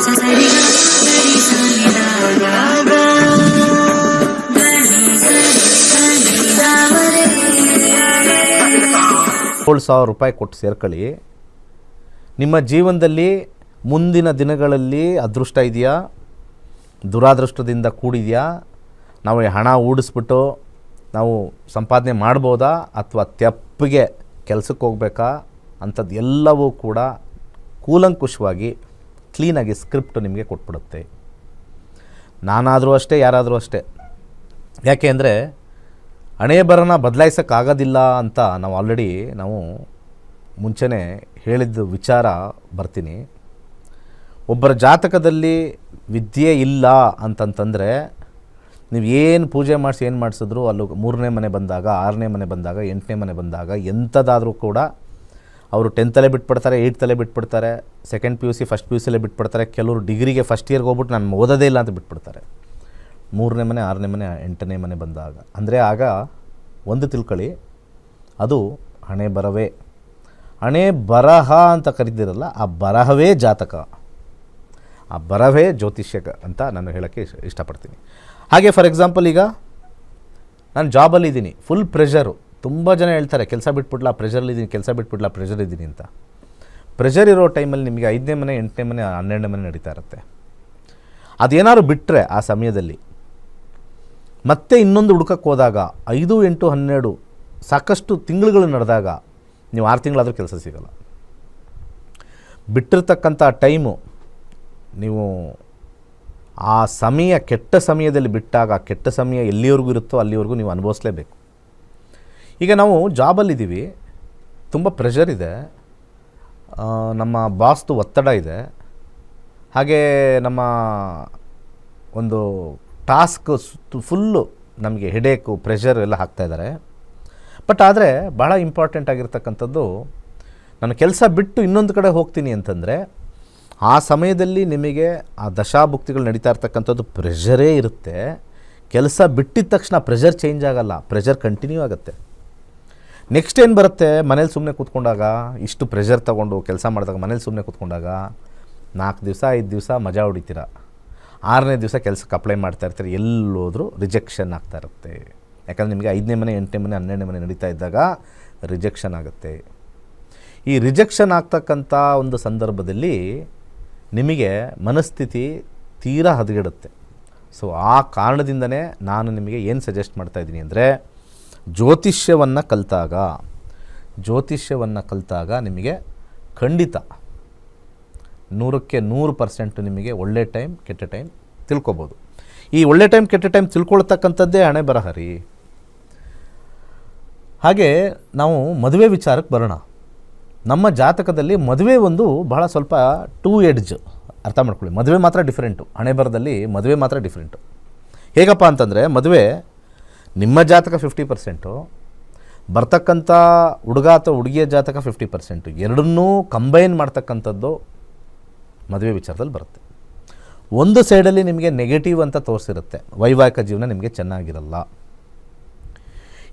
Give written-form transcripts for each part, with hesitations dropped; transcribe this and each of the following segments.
₹7,000 ಕೊಟ್ಟು ಸೇರ್ಕೊಳ್ಳಿ. ನಿಮ್ಮ ಜೀವನದಲ್ಲಿ ಮುಂದಿನ ದಿನಗಳಲ್ಲಿ ಅದೃಷ್ಟ ಇದೆಯಾ, ದುರಾದೃಷ್ಟದಿಂದ ಕೂಡಿದೆಯಾ, ನಾವು ಹಣ ಹೂಡಿಸ್ಬಿಟ್ಟು ನಾವು ಸಂಪಾದನೆ ಮಾಡ್ಬೋದಾ ಅಥವಾ ತೆಪ್ಪಗೆ ಕೆಲಸಕ್ಕೆ ಹೋಗ್ಬೇಕಾ ಅಂಥದ್ದು ಎಲ್ಲವೂ ಕೂಡ ಕೂಲಂಕುಷವಾಗಿ ಕ್ಲೀನಾಗಿ ಸ್ಕ್ರಿಪ್ಟ್ ನಿಮಗೆ ಕೊಟ್ಬಿಡುತ್ತೆ. ನಾನಾದರೂ ಅಷ್ಟೇ, ಯಾರಾದರೂ ಅಷ್ಟೇ. ಯಾಕೆ ಅಂದರೆ ಹಣೆ ಬರನ ಬದಲಾಯಿಸೋಕ್ಕಾಗೋದಿಲ್ಲ ಅಂತ ನಾವು ಆಲ್ರೆಡಿ ಮುಂಚೆನೇ ಹೇಳಿದ್ದು ವಿಚಾರ ಬರ್ತೀನಿ. ಒಬ್ಬರ ಜಾತಕದಲ್ಲಿ ವಿದ್ಯೆ ಇಲ್ಲ ಅಂತಂತಂದರೆ ನೀವು ಏನು ಪೂಜೆ ಮಾಡಿಸಿ ಏನು ಮಾಡಿಸಿದ್ರು ಅಲ್ಲೂ 3ನೇ ಮನೆ ಬಂದಾಗ, 6ನೇ ಮನೆ ಬಂದಾಗ, 8ನೇ ಮನೆ ಬಂದಾಗ ಎಂಥದ್ದಾದರೂ ಕೂಡ ಅವರು 10th ಬಿಟ್ಬಿಡ್ತಾರೆ, 8th ಬಿಟ್ಬಿಡ್ತಾರೆ, ಸೆಕೆಂಡ್ PUC ಫಸ್ಟ್ PUCಲೇ ಬಿಟ್ಬಿಡ್ತಾರೆ. ಕೆಲವರು ಡಿಗ್ರಿಗೆ ಫಸ್ಟ್ ಇಯರ್ಗೆ ಹೋಗ್ಬಿಟ್ಟು ನಾನು ಓದೋದೇ ಇಲ್ಲ ಅಂತ ಬಿಟ್ಬಿಡ್ತಾರೆ. 3ನೇ ಮನೆ, 6ನೇ ಮನೆ, 8ನೇ ಮನೆ ಬಂದಾಗ ಅಂದರೆ ಆಗ ಒಂದು ತಿಳ್ಕೊಳ್ಳಿ, ಅದು ಹಣೆ ಬರವೇ. ಹಣೆ ಬರಹ ಅಂತ ಕರೀದಿರಲ್ಲ, ಆ ಬರಹವೇ ಜಾತಕ, ಆ ಬರಹವೇ ಜ್ಯೋತಿಷ್ಯ ಅಂತ ನಾನು ಹೇಳೋಕ್ಕೆ ಇಷ್ಟಪಡ್ತೀನಿ. ಹಾಗೆ ಫಾರ್ ಎಕ್ಸಾಂಪಲ್ ಈಗ ನಾನು ಜಾಬಲ್ಲಿದ್ದೀನಿ, ಫುಲ್ ಪ್ರೆಷರು. ತುಂಬ ಜನ ಹೇಳ್ತಾರೆ ಕೆಲಸ ಬಿಟ್ಬಿಡ್ಲಾ, ಪ್ರೆಷರಲ್ಲಿದ್ದೀನಿ, ಕೆಲಸ ಬಿಟ್ಬಿಡ್ಲಾ, ಪ್ರೆಷರಿದ್ದೀನಿ ಅಂತ. ಪ್ರೆಷರ್ ಇರೋ ಟೈಮಲ್ಲಿ ನಿಮಗೆ 5ನೇ ಮನೆ, 8ನೇ ಮನೆ, 12ನೇ ಮನೆ ನಡೀತಾ ಇರುತ್ತೆ. ಅದೇನಾದ್ರು ಬಿಟ್ಟರೆ ಆ ಸಮಯದಲ್ಲಿ ಮತ್ತೆ ಇನ್ನೊಂದು ಹುಡುಕಕ್ಕೆ ಹೋದಾಗ 5, 8, 12 ಸಾಕಷ್ಟು ತಿಂಗಳುಗಳು ನಡೆದಾಗ ನೀವು 6 ತಿಂಗಳಾದರೂ ಕೆಲಸ ಸಿಗೋಲ್ಲ. ಬಿಟ್ಟಿರ್ತಕ್ಕಂಥ ಟೈಮು ನೀವು ಆ ಸಮಯ ಕೆಟ್ಟ ಸಮಯದಲ್ಲಿ ಬಿಟ್ಟಾಗ ಕೆಟ್ಟ ಸಮಯ ಎಲ್ಲಿವರೆಗೂ ಇರುತ್ತೋ ಅಲ್ಲಿವರೆಗೂ ನೀವು ಅನುಭವಿಸಲೇಬೇಕು. ಈಗ ನಾವು ಜಾಬಲ್ಲಿದ್ದೀವಿ, ತುಂಬ ಪ್ರೆಷರ್ ಇದೆ, ನಮ್ಮ ಬಾಸ್ದು ಒತ್ತಡ ಇದೆ, ಹಾಗೆ ನಮ್ಮ ಒಂದು ಟಾಸ್ಕ್ ಫುಲ್ಲು ನಮಗೆ ಹೆಡೇಕು, ಪ್ರೆಷರ್ ಎಲ್ಲ ಹಾಕ್ತಾಯಿದ್ದಾರೆ. ಬಟ್ ಆದರೆ ಭಾಳ ಇಂಪಾರ್ಟೆಂಟ್ ಆಗಿರ್ತಕ್ಕಂಥದ್ದು, ನಾನು ಕೆಲಸ ಬಿಟ್ಟು ಇನ್ನೊಂದು ಕಡೆ ಹೋಗ್ತೀನಿ ಅಂತಂದರೆ ಆ ಸಮಯದಲ್ಲಿ ನಿಮಗೆ ಆ ದಶಾಭುಕ್ತಿಗಳು ನಡೀತಾ ಇರ್ತಕ್ಕಂಥದ್ದು ಪ್ರೆಷರೇ ಇರುತ್ತೆ. ಕೆಲಸ ಬಿಟ್ಟಿದ ತಕ್ಷಣ ಪ್ರೆಷರ್ ಚೇಂಜ್ ಆಗೋಲ್ಲ, ಪ್ರೆಷರ್ ಕಂಟಿನ್ಯೂ ಆಗುತ್ತೆ. ನೆಕ್ಸ್ಟ್ ಏನು ಬರುತ್ತೆ, ಮನೇಲಿ ಸುಮ್ಮನೆ ಕೂತ್ಕೊಂಡಾಗ, ಇಷ್ಟು ಪ್ರೆಷರ್ ತೊಗೊಂಡು ಕೆಲಸ ಮಾಡಿದಾಗ ಮನೇಲಿ ಸುಮ್ಮನೆ ಕೂತ್ಕೊಂಡಾಗ 4 ದಿವಸ 5 ದಿವಸ ಮಜಾ ಹೊಡಿತೀರ, 6ನೇ ದಿವಸ ಕೆಲಸಕ್ಕೆ ಅಪ್ಲೈ ಮಾಡ್ತಾ ಇರ್ತೀರಿ, ಎಲ್ಲೋದ್ರೂ ರಿಜೆಕ್ಷನ್ ಆಗ್ತಾ ಇರುತ್ತೆ. ಯಾಕಂದರೆ ನಿಮಗೆ 5ನೇ ಮನೆ, 8ನೇ ಮನೆ, 12ನೇ ಮನೆ ನಡೀತಾ ಇದ್ದಾಗ ರಿಜೆಕ್ಷನ್ ಆಗುತ್ತೆ. ಈ ರಿಜೆಕ್ಷನ್ ಆಗ್ತಕ್ಕಂಥ ಒಂದು ಸಂದರ್ಭದಲ್ಲಿ ನಿಮಗೆ ಮನಸ್ಥಿತಿ ತೀರಾ ಹದಗೆಡುತ್ತೆ. ಸೊ ಆ ಕಾರಣದಿಂದನೇ ನಾನು ನಿಮಗೆ ಏನು ಸಜೆಸ್ಟ್ ಮಾಡ್ತಾಯಿದ್ದೀನಿ ಅಂದರೆ, ಜ್ಯೋತಿಷ್ಯವನ್ನು ಕಲಿತಾಗ ನಿಮಗೆ ಖಂಡಿತ 100ಕ್ಕೆ 100% ನಿಮಗೆ ಒಳ್ಳೆ ಟೈಮ್, ಕೆಟ್ಟ ಟೈಮ್ ತಿಳ್ಕೊಬೋದು. ಈ ಒಳ್ಳೆ ಟೈಮ್, ಕೆಟ್ಟ ಟೈಮ್ ತಿಳ್ಕೊಳ್ತಕ್ಕಂಥದ್ದೇ ಹಣೆ ಬರಹ ರೀ. ಹಾಗೆ ನಾವು ಮದುವೆ ವಿಚಾರಕ್ಕೆ ಬರೋಣ. ನಮ್ಮ ಜಾತಕದಲ್ಲಿ ಮದುವೆ ಒಂದು ಬಹಳ ಸ್ವಲ್ಪ 2 ಎಡ್ಜ್, ಅರ್ಥ ಮಾಡ್ಕೊಳ್ಳಿ. ಮದುವೆ ಮಾತ್ರ ಡಿಫ್ರೆಂಟು, ಹಣೆ ಬರದಲ್ಲಿ ಮದುವೆ ಮಾತ್ರ ಡಿಫ್ರೆಂಟು. ಹೇಗಪ್ಪ ಅಂತಂದರೆ, ಮದುವೆ ನಿಮ್ಮ ಜಾತಕ 50%, ಬರ್ತಕ್ಕಂಥ ಹುಡುಗ ಅಥವಾ ಹುಡುಗಿಯ ಜಾತಕ 50%, ಎರಡನ್ನೂ ಕಂಬೈನ್ ಮಾಡ್ತಕ್ಕಂಥದ್ದು ಮದುವೆ ವಿಚಾರದಲ್ಲಿ ಬರುತ್ತೆ. ಒಂದು ಸೈಡಲ್ಲಿ ನಿಮಗೆ ನೆಗೆಟಿವ್ ಅಂತ ತೋರಿಸಿರುತ್ತೆ, ವೈವಾಹಿಕ ಜೀವನ ನಿಮಗೆ ಚೆನ್ನಾಗಿರಲ್ಲ.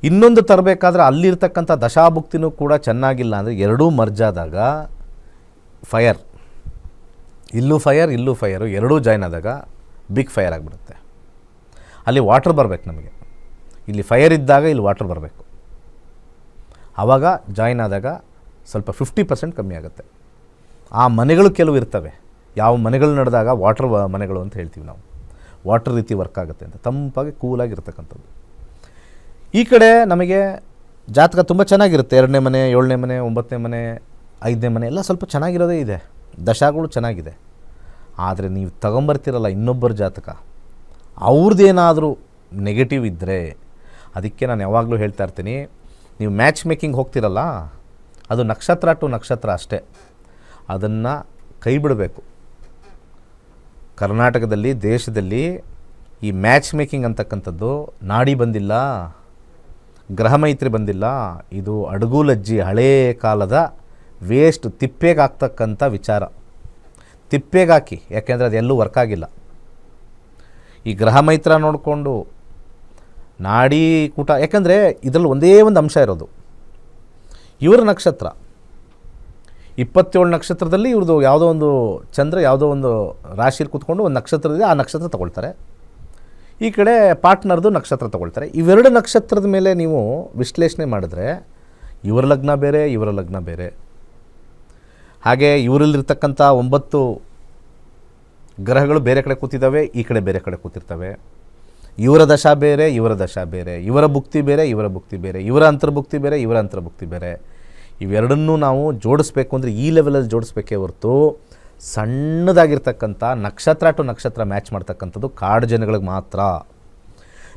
ಇನ್ನೊಂದು ತರಬೇಕಾದ್ರೆ ಅಲ್ಲಿರ್ತಕ್ಕಂಥ ದಶಾಭುಕ್ತಿನೂ ಕೂಡ ಚೆನ್ನಾಗಿಲ್ಲ ಅಂದರೆ ಎರಡೂ ಮರ್ಜಾದಾಗ ಫೈರ್, ಇಲ್ಲೂ ಫೈರು ಎರಡೂ ಜಾಯ್ನ್ ಆದಾಗ ಬಿಗ್ ಫೈರ್ ಆಗಿಬಿಡುತ್ತೆ. ಅಲ್ಲಿ ವಾಟರ್ ಬರಬೇಕು ನಮಗೆ, ಇಲ್ಲಿ ಫೈರ್ ಇದ್ದಾಗ ಇಲ್ಲಿ ವಾಟರ್ ಬರಬೇಕು. ಆವಾಗ ಜಾಯ್ನ್ ಆದಾಗ ಸ್ವಲ್ಪ 50% ಕಮ್ಮಿ ಆಗುತ್ತೆ. ಆ ಮನೆಗಳು ಕೆಲವು ಇರ್ತವೆ, ಯಾವ ಮನೆಗಳು ನಡೆದಾಗ ವಾಟರ್ ಮನೆಗಳು ಅಂತ ಹೇಳ್ತೀವಿ ನಾವು, ವಾಟರ್ ರೀತಿ ವರ್ಕ್ ಆಗುತ್ತೆ ಅಂತ, ತಂಪಾಗಿ ಕೂಲಾಗಿರ್ತಕ್ಕಂಥದ್ದು. ಈ ಕಡೆ ನಮಗೆ ಜಾತಕ ತುಂಬ ಚೆನ್ನಾಗಿರುತ್ತೆ, 2ನೇ ಮನೆ, 7ನೇ ಮನೆ, 9ನೇ ಮನೆ, 5ನೇ ಮನೆ ಎಲ್ಲ ಸ್ವಲ್ಪ ಚೆನ್ನಾಗಿರೋದೇ ಇದೆ, ದಶಾಗಳು ಚೆನ್ನಾಗಿದೆ. ಆದರೆ ನೀವು ತಗೊಂಬರ್ತಿರಲ್ಲ ಇನ್ನೊಬ್ಬರ ಜಾತಕ, ಅವ್ರದ್ದೇನಾದರೂ ನೆಗೆಟಿವ್ ಇದ್ದರೆ, ಅದಕ್ಕೆ ನಾನು ಯಾವಾಗಲೂ ಹೇಳ್ತಾ ಇರ್ತೀನಿ, ನೀವು ಮ್ಯಾಚ್ ಮೇಕಿಂಗ್ ಹೋಗ್ತಿರಲ್ಲ, ಅದು ನಕ್ಷತ್ರ ಟು ನಕ್ಷತ್ರ ಅಷ್ಟೇ, ಅದನ್ನು ಕೈ ಬಿಡಬೇಕು. ಕರ್ನಾಟಕದಲ್ಲಿ, ದೇಶದಲ್ಲಿ ಈ ಮ್ಯಾಚ್ ಮೇಕಿಂಗ್ ಅಂತಕ್ಕಂಥದ್ದು ನಾಡಿ ಬಂದಿಲ್ಲ, ಗ್ರಹ ಮೈತ್ರಿ ಬಂದಿಲ್ಲ, ಇದು ಅಡುಗುಲಜ್ಜಿ ಹಳೇ ಕಾಲದ ವೇಸ್ಟ್, ತಿಪ್ಪೆಗೆ ಹಾಕ್ತಕ್ಕಂಥ ವಿಚಾರ. ತಿಪ್ಪೆಗೆ ಹಾಕಿ, ಯಾಕೆಂದರೆ ಅದೆಲ್ಲೂ ವರ್ಕ್ ಆಗಿಲ್ಲ. ಈ ಗ್ರಹ ಮೈತ್ರ ನೋಡಿಕೊಂಡು ನಾಡಿ ಕೂಟ, ಯಾಕಂದರೆ ಇದರಲ್ಲಿ ಒಂದೇ ಒಂದು ಅಂಶ ಇರೋದು, ಇವರ ನಕ್ಷತ್ರ, 27 ನಕ್ಷತ್ರದಲ್ಲಿ ಇವ್ರದ್ದು ಯಾವುದೋ ಒಂದು ಚಂದ್ರ ಯಾವುದೋ ಒಂದು ರಾಶಿಯಲ್ಲಿ ಕೂತ್ಕೊಂಡು ಒಂದು ನಕ್ಷತ್ರದಿದೆ, ಆ ನಕ್ಷತ್ರ ತಗೊಳ್ತಾರೆ. ಈ ಕಡೆ ಪಾರ್ಟ್ನರ್ದು ನಕ್ಷತ್ರ ತಗೊಳ್ತಾರೆ. ಇವೆರಡು ನಕ್ಷತ್ರದ ಮೇಲೆ ನೀವು ವಿಶ್ಲೇಷಣೆ ಮಾಡಿದ್ರೆ ಇವರ ಲಗ್ನ ಬೇರೆ, ಇವರ ಲಗ್ನ ಬೇರೆ. ಹಾಗೆ ಇವರಲ್ಲಿರ್ತಕ್ಕಂಥ 9 ಗ್ರಹಗಳು ಬೇರೆ ಕಡೆ ಕೂತಿದ್ದಾವೆ, ಈ ಕಡೆ ಬೇರೆ ಕಡೆ ಕೂತಿರ್ತವೆ. ಇವರ ದಶಾ ಬೇರೆ, ಇವರ ದಶಾ ಬೇರೆ, ಇವರ ಭುಕ್ತಿ ಬೇರೆ, ಇವರ ಭುಕ್ತಿ ಬೇರೆ, ಇವರ ಅಂತರ್ಭುಕ್ತಿ ಬೇರೆ, ಇವರ ಅಂತರ್ಭುಕ್ತಿ ಬೇರೆ. ಇವೆರಡನ್ನೂ ನಾವು ಜೋಡಿಸ್ಬೇಕು ಅಂದರೆ ಈ ಲೆವೆಲಲ್ಲಿ ಜೋಡಿಸ್ಬೇಕೇ ಹೊರತು ಸಣ್ಣದಾಗಿರ್ತಕ್ಕಂಥ ನಕ್ಷತ್ರ ಟು ನಕ್ಷತ್ರ ಮ್ಯಾಚ್ ಮಾಡ್ತಕ್ಕಂಥದ್ದು ಕಾಡು ಜನಗಳಿಗೆ ಮಾತ್ರ.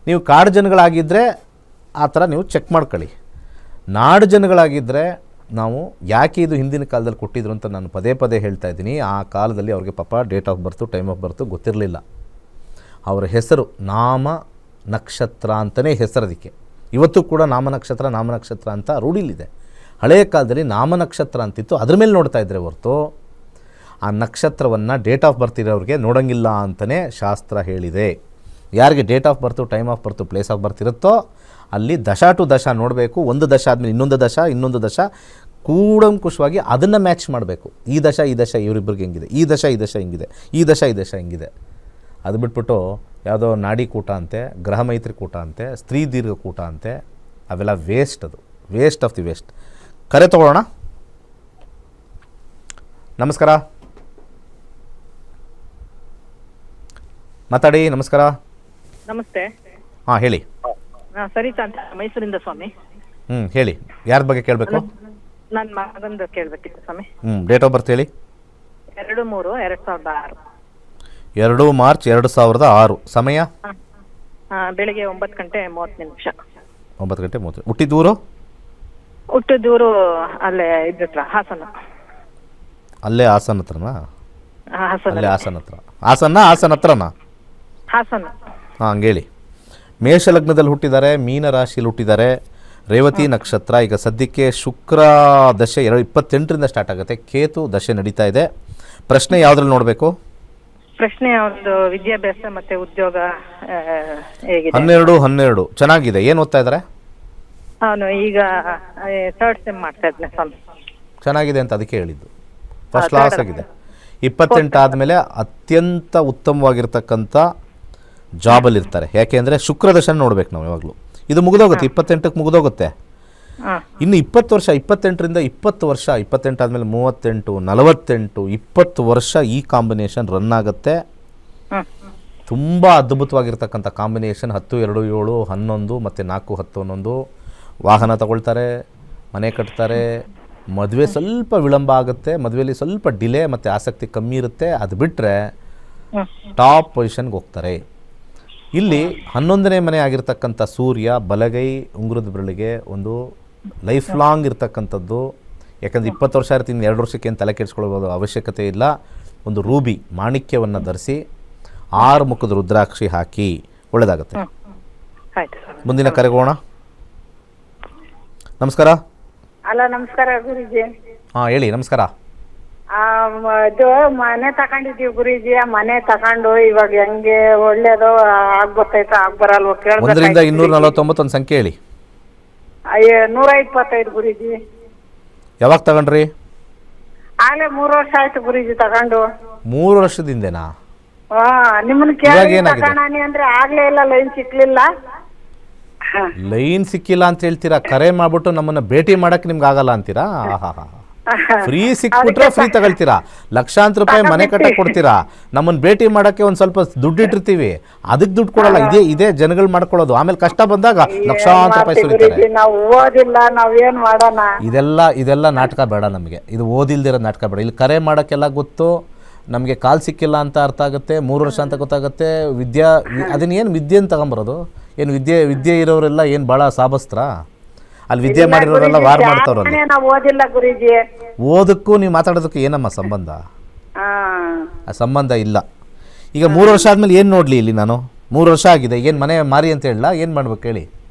ನೀವು ಕಾಡು ಜನಗಳಾಗಿದ್ದರೆ ಆ ಥರ ನೀವು ಚೆಕ್ ಮಾಡ್ಕೊಳ್ಳಿ. ನಾಡು ಜನಗಳಾಗಿದ್ದರೆ ನಾವು ಯಾಕೆ ಇದು ಹಿಂದಿನ ಕಾಲದಲ್ಲಿ ಕೊಟ್ಟಿದ್ರು ಅಂತ ನಾನು ಪದೇ ಪದೇ ಹೇಳ್ತಾ ಇದ್ದೀನಿ. ಆ ಕಾಲದಲ್ಲಿ ಅವ್ರಿಗೆ ಪಾಪ date of birth, time of birth ಗೊತ್ತಿರಲಿಲ್ಲ. ಅವರ ಹೆಸರು ನಾಮ ನಕ್ಷತ್ರ ಅಂತಲೇ ಹೆಸರದಕ್ಕೆ. ಇವತ್ತು ಕೂಡ ನಾಮನಕ್ಷತ್ರ ಅಂತ ರೂಢಿಲಿದೆ. ಹಳೆಯ ಕಾಲದಲ್ಲಿ ನಾಮನಕ್ಷತ್ರ ಅಂತಿತ್ತು, ಅದ್ರ ಮೇಲೆ ನೋಡ್ತಾ ಇದ್ದರೆ ಹೊರತು ಆ ನಕ್ಷತ್ರವನ್ನು ಡೇಟ್ ಆಫ್ ಬರ್ತ್ ಇರೋರಿಗೆ ನೋಡೋಂಗಿಲ್ಲ ಅಂತಲೇ ಶಾಸ್ತ್ರ ಹೇಳಿದೆ. ಯಾರಿಗೆ date of birth, time of birth, place of birth ಇರುತ್ತೋ ಅಲ್ಲಿ ದಶಾ ಟು ದಶಾ ನೋಡಬೇಕು. ಒಂದು ದಶಾ ಆದಮೇಲೆ ಇನ್ನೊಂದು ದಶಾ ಕೂಡಂಕುಷವಾಗಿ ಅದನ್ನು ಮ್ಯಾಚ್ ಮಾಡಬೇಕು. ಈ ದಶಾ ಇವರಿಬ್ಬರಿಗೆ ಹೆಂಗಿದೆ, ಈ ದಶಾ ಹಿಂಗಿದೆ, ಈ ದಶಾ ಹಿಂಗಿದೆ. ಅದು ಬಿಟ್ಬಿಟ್ಟು ಯಾವುದೋ ನಾಡಿ ಕೂಟ ಅಂತೆ, ಗ್ರಹ ಮೈತ್ರಿ ಕೂಟ ಅಂತೆ, ಸ್ತ್ರೀ ದೀರ್ಘ ಕೂಟ ಅಂತೆ, ಅವೆಲ್ಲ ವೇಸ್ಟ್. ಅದು ವೇಸ್ಟ್ ಆಫ್ ದಿ ವೇಸ್ಟ್. ಕರೆ ತಗೊಳ್ಳೋಣ. ನಮಸ್ಕಾರ, ಮಾತಾಡಿ. ನಮಸ್ಕಾರ. ನಮಸ್ತೆ. ಹಾಂ ಹೇಳಿ. ಸರಿತಾ ಅಂತ ಮೈಸೂರಿಂದ ಸ್ವಾಮಿ. ಹೇಳಿ, ಯಾರ ಬಗ್ಗೆ ಕೇಳಬೇಕು? ನನ್ನ ಮಗಂದು ಕೇಳಬೇಕಿತ್ತು ಸ್ವಾಮಿ. ಡೇಟ್ ಆಫ್ ಬರ್ತ್ ಹೇಳಿ. 2/3/2006. 2 ಮಾರ್ಚ್ 2006. ಸಮಯ ಬೆಳಿಗ್ಗೆ 9:30. 9:30. ಹುಟ್ಟಿದೂರು ಅಲ್ಲೇ ಇದ್ರ ಹಾಸನ. ಅಲ್ಲೇ ಹಾಸನ ಹತ್ರನಾ? ಹಾಸನ. ಅಲ್ಲೇ ಹಾಸನ ಹತ್ರ. ಹಾಸನ ಹತ್ರನಾ? ಹಾಸನ. ಹಂಗೇಳಿ. ಮೇಷ ಲಗ್ನದಲ್ಲಿ ಹುಟ್ಟಿದ್ದಾರೆ, ಮೀನ ರಾಶಿಯಲ್ಲಿ ಹುಟ್ಟಿದ್ದಾರೆ, ರೇವತಿ ನಕ್ಷತ್ರ. ಈಗ ಸದ್ಯಕ್ಕೆ ಶುಕ್ರ ದಶೆ 28ರಿಂದ ಸ್ಟಾರ್ಟ್ ಆಗುತ್ತೆ, ಕೇತು ದಶೆ ನಡೀತಾ ಇದೆ. ಪ್ರಶ್ನೆ ಯಾವುದ್ರಲ್ಲಿ ನೋಡಬೇಕು? ಪ್ರಶ್ನೆ ಒಂದು ವಿದ್ಯಾಭ್ಯಾಸ ಮತ್ತೆ ಉದ್ಯೋಗ ಹೇಗಿದೆ? 12 ಚೆನ್ನಾಗಿದೆ. ಏನು ಓದ್ತಾ ಇದ್ದಾರೆ? ಅವನು ಈಗ 3rd ಸೆಮ್ ಮಾಡ್ತಾ ಇದ್ದಾನೆ ಸ್ವಾಮಿ. ಚೆನ್ನಾಗಿದೆ ಅಂತ ಅದಕ್ಕೆ ಹೇಳಿದ್ದು. ಫಸ್ಟ್ ಕ್ಲಾಸ್ ಆಗಿದೆ. 28 ಆದಮೇಲೆ ಅತ್ಯಂತ ಉತ್ತಮವಾಗಿರ್ತಕ್ಕಂಥ ಜಾಬಲ್ಲಿ ಇರ್ತಾರೆ. ಯಾಕೆ ಅಂದರೆ ಶುಕ್ರ ದಶನ ನೋಡ್ಬೇಕು ನಾವು ಯಾವಾಗಲೂ. ಇದು ಮುಗಿದೋಗುತ್ತೆ, 28ಕ್ಕೆ ಮುಗಿದೋಗುತ್ತೆ. ಇನ್ನು 20 ವರ್ಷ, 28ರಿಂದ 20 ವರ್ಷ, 28 ಆದಮೇಲೆ 38, 48, 20 ವರ್ಷ ಈ ಕಾಂಬಿನೇಷನ್ ರನ್ ಆಗುತ್ತೆ. ತುಂಬ ಅದ್ಭುತವಾಗಿರ್ತಕ್ಕಂಥ ಕಾಂಬಿನೇಷನ್. 10, 2, 7, 11 ಮತ್ತು 4, 10, 11. ವಾಹನ ತಗೊಳ್ತಾರೆ, ಮನೆ ಕಟ್ತಾರೆ. ಮದುವೆ ಸ್ವಲ್ಪ ವಿಳಂಬ ಆಗುತ್ತೆ, ಮದುವೆಯಲ್ಲಿ ಸ್ವಲ್ಪ ಡಿಲೇ ಮತ್ತು ಆಸಕ್ತಿ ಕಮ್ಮಿ ಇರುತ್ತೆ. ಅದು ಬಿಟ್ಟರೆ ಟಾಪ್ ಪೊಸಿಷನ್ಗೆ ಹೋಗ್ತಾರೆ. ಇಲ್ಲಿ 11ನೇ ಮನೆ ಆಗಿರ್ತಕ್ಕಂಥ ಸೂರ್ಯ ಬಲಗೈ ಉಂಗುರದ ಬೆರಳಿಗೆ ಒಂದು ಲೈಫ್ ಲಾಂಗ್ ಇರ್ತಕ್ಕಂಥದ್ದು. ಯಾಕಂದರೆ 20 ವರ್ಷ ಇರ್ತೀನಿ, 2 ವರ್ಷಕ್ಕೆ ಏನು ತಲೆ ಕೆಡಿಸ್ಕೊಳ್ಳೋದು ಅವಶ್ಯಕತೆ ಇಲ್ಲ. ಒಂದು ರೂಬಿ ಮಾಣಿಕ್ಯವನ್ನು ಧರಿಸಿ 6 ಮುಖದ ರುದ್ರಾಕ್ಷಿ ಹಾಕಿ ಒಳ್ಳೆಯದಾಗುತ್ತೆ. ಮುಂದಿನ ಕರೆಗೋಣ. ನಮಸ್ಕಾರ. ಹಲೋ, ನಮಸ್ಕಾರ ಗುರೂಜಿ. ಹಾಂ ಹೇಳಿ. ನಮಸ್ಕಾರ. ಇದು ಮನೆ ತಗೊಂಡಿದ್ದೀವಿ ಗುರೂಜಿ. ಮನೆ ತಗೊಂಡು ಇವಾಗ ಹೆಂಗೆ ಒಳ್ಳೇದು ಆಗ್ಬರ್ತೈತ ಆಗ್ಬರಲ್ವ ಕೇಳ್ಬೇಕು. 1ರಿಂದ 249 ಒಂದು ಸಂಖ್ಯೆ ಹೇಳಿ. 125 ಗುರೂಜಿ. ಯಾವಾಗ ತಗೊಂಡ್ರಿ? ಆಗ್ಲೇ 3 ವರ್ಷ ಆಯ್ತು ಗುರೂಜಿ ತಗೊಂಡು. 3 ವರ್ಷದಿಂದನಾ? ನಿಮ್ಮನ್ನ ಕೇಳಿ ತಗೊಂಡಾನಿ ಅಂದ್ರೆ ಆಗ್ಲೇ ಇಲ್ಲ, ಲೈನ್ ಸಿಕ್ಲಿಲ್ಲ. ಲೈನ್ ಸಿಕ್ಕಿಲ್ಲ ಅಂತ ಹೇಳ್ತೀರಾ? ಕರೆ ಮಾಡ್ಬಿಟ್ಟು ನಮ್ಮನ್ನ ಭೇಟಿ ಮಾಡಕ್ ನಿಮ್ಗೆ ಆಗಲ್ಲ ಅಂತೀರಾ? ಫ್ರೀ ಸಿಕ್ಬಿಟ್ರೆ ಫ್ರೀ ತಗೊಳ್ತೀರಾ, ಲಕ್ಷಾಂತರ ರೂಪಾಯಿ ಮನೆ ಕಟ್ಟಕ್ಕೆ ಕೊಡ್ತೀರಾ. ನಮ್ಮನ್ನ ಭೇಟಿ ಮಾಡಕ್ಕೆ ಒಂದ್ ಸ್ವಲ್ಪ ದುಡ್ಡು ಇಟ್ಟಿರ್ತೀವಿ, ಅದಕ್ಕೆ ದುಡ್ಡು ಕೊಡಲ್ಲ. ಇದೇ ಜನಗಳು ಮಾಡ್ಕೊಳ್ಳೋದು. ಆಮೇಲೆ ಕಷ್ಟ ಬಂದಾಗ ಲಕ್ಷಾಂತರ ರೂಪಾಯಿ ಸುರಿತಾರೆ. ಇದೆಲ್ಲ ನಾಟಕ ಬೇಡ ನಮಗೆ. ಇದು ಓದಿಲ್ದಿರೋ ನಾಟಕ ಬೇಡ. ಇಲ್ಲಿ ಕರೆ ಮಾಡಕ್ಕೆಲ್ಲ ಗೊತ್ತು, ನಮಗೆ ಕಾಲ್ ಸಿಕ್ಕಿಲ್ಲ ಅಂತ ಅರ್ಥ ಆಗುತ್ತೆ, 3 ವರ್ಷ ಅಂತ ಗೊತ್ತಾಗುತ್ತೆ. ಅದನ್ನೇನು ವಿದ್ಯೆ ಅಂತ ತಗೊಂಬರೋದು? ಏನು ವಿದ್ಯೆ ಇರೋರೆಲ್ಲ ಏನು ಭಾಳ ಸಾಬಸ್ತ್ರ? ಅಲ್ಲಿ ವಿದ್ಯೆ ಮಾಡಿರೋರೆಲ್ಲ ವಾರ್ ಮಾಡ್ತಾವ್ರಲ್ಲ. ಓದಕ್ಕೂ ನೀವು ಮಾತಾಡೋದಕ್ಕೂ ಏನಮ್ಮ ಸಂಬಂಧ? ಆ ಸಂಬಂಧ ಇಲ್ಲ. ಈಗ 3 ವರ್ಷ ಆದ್ಮೇಲೆ ಏನು ನೋಡ್ಲಿ ಇಲ್ಲಿ ನಾನು? 3 ವರ್ಷ ಆಗಿದೆ, ಏನು ಮನೆ ಮಾರಿ ಅಂತ ಹೇಳಲ್ಲ? ಏನು ಮಾಡ್ಬೇಕು ಹೇಳಿ?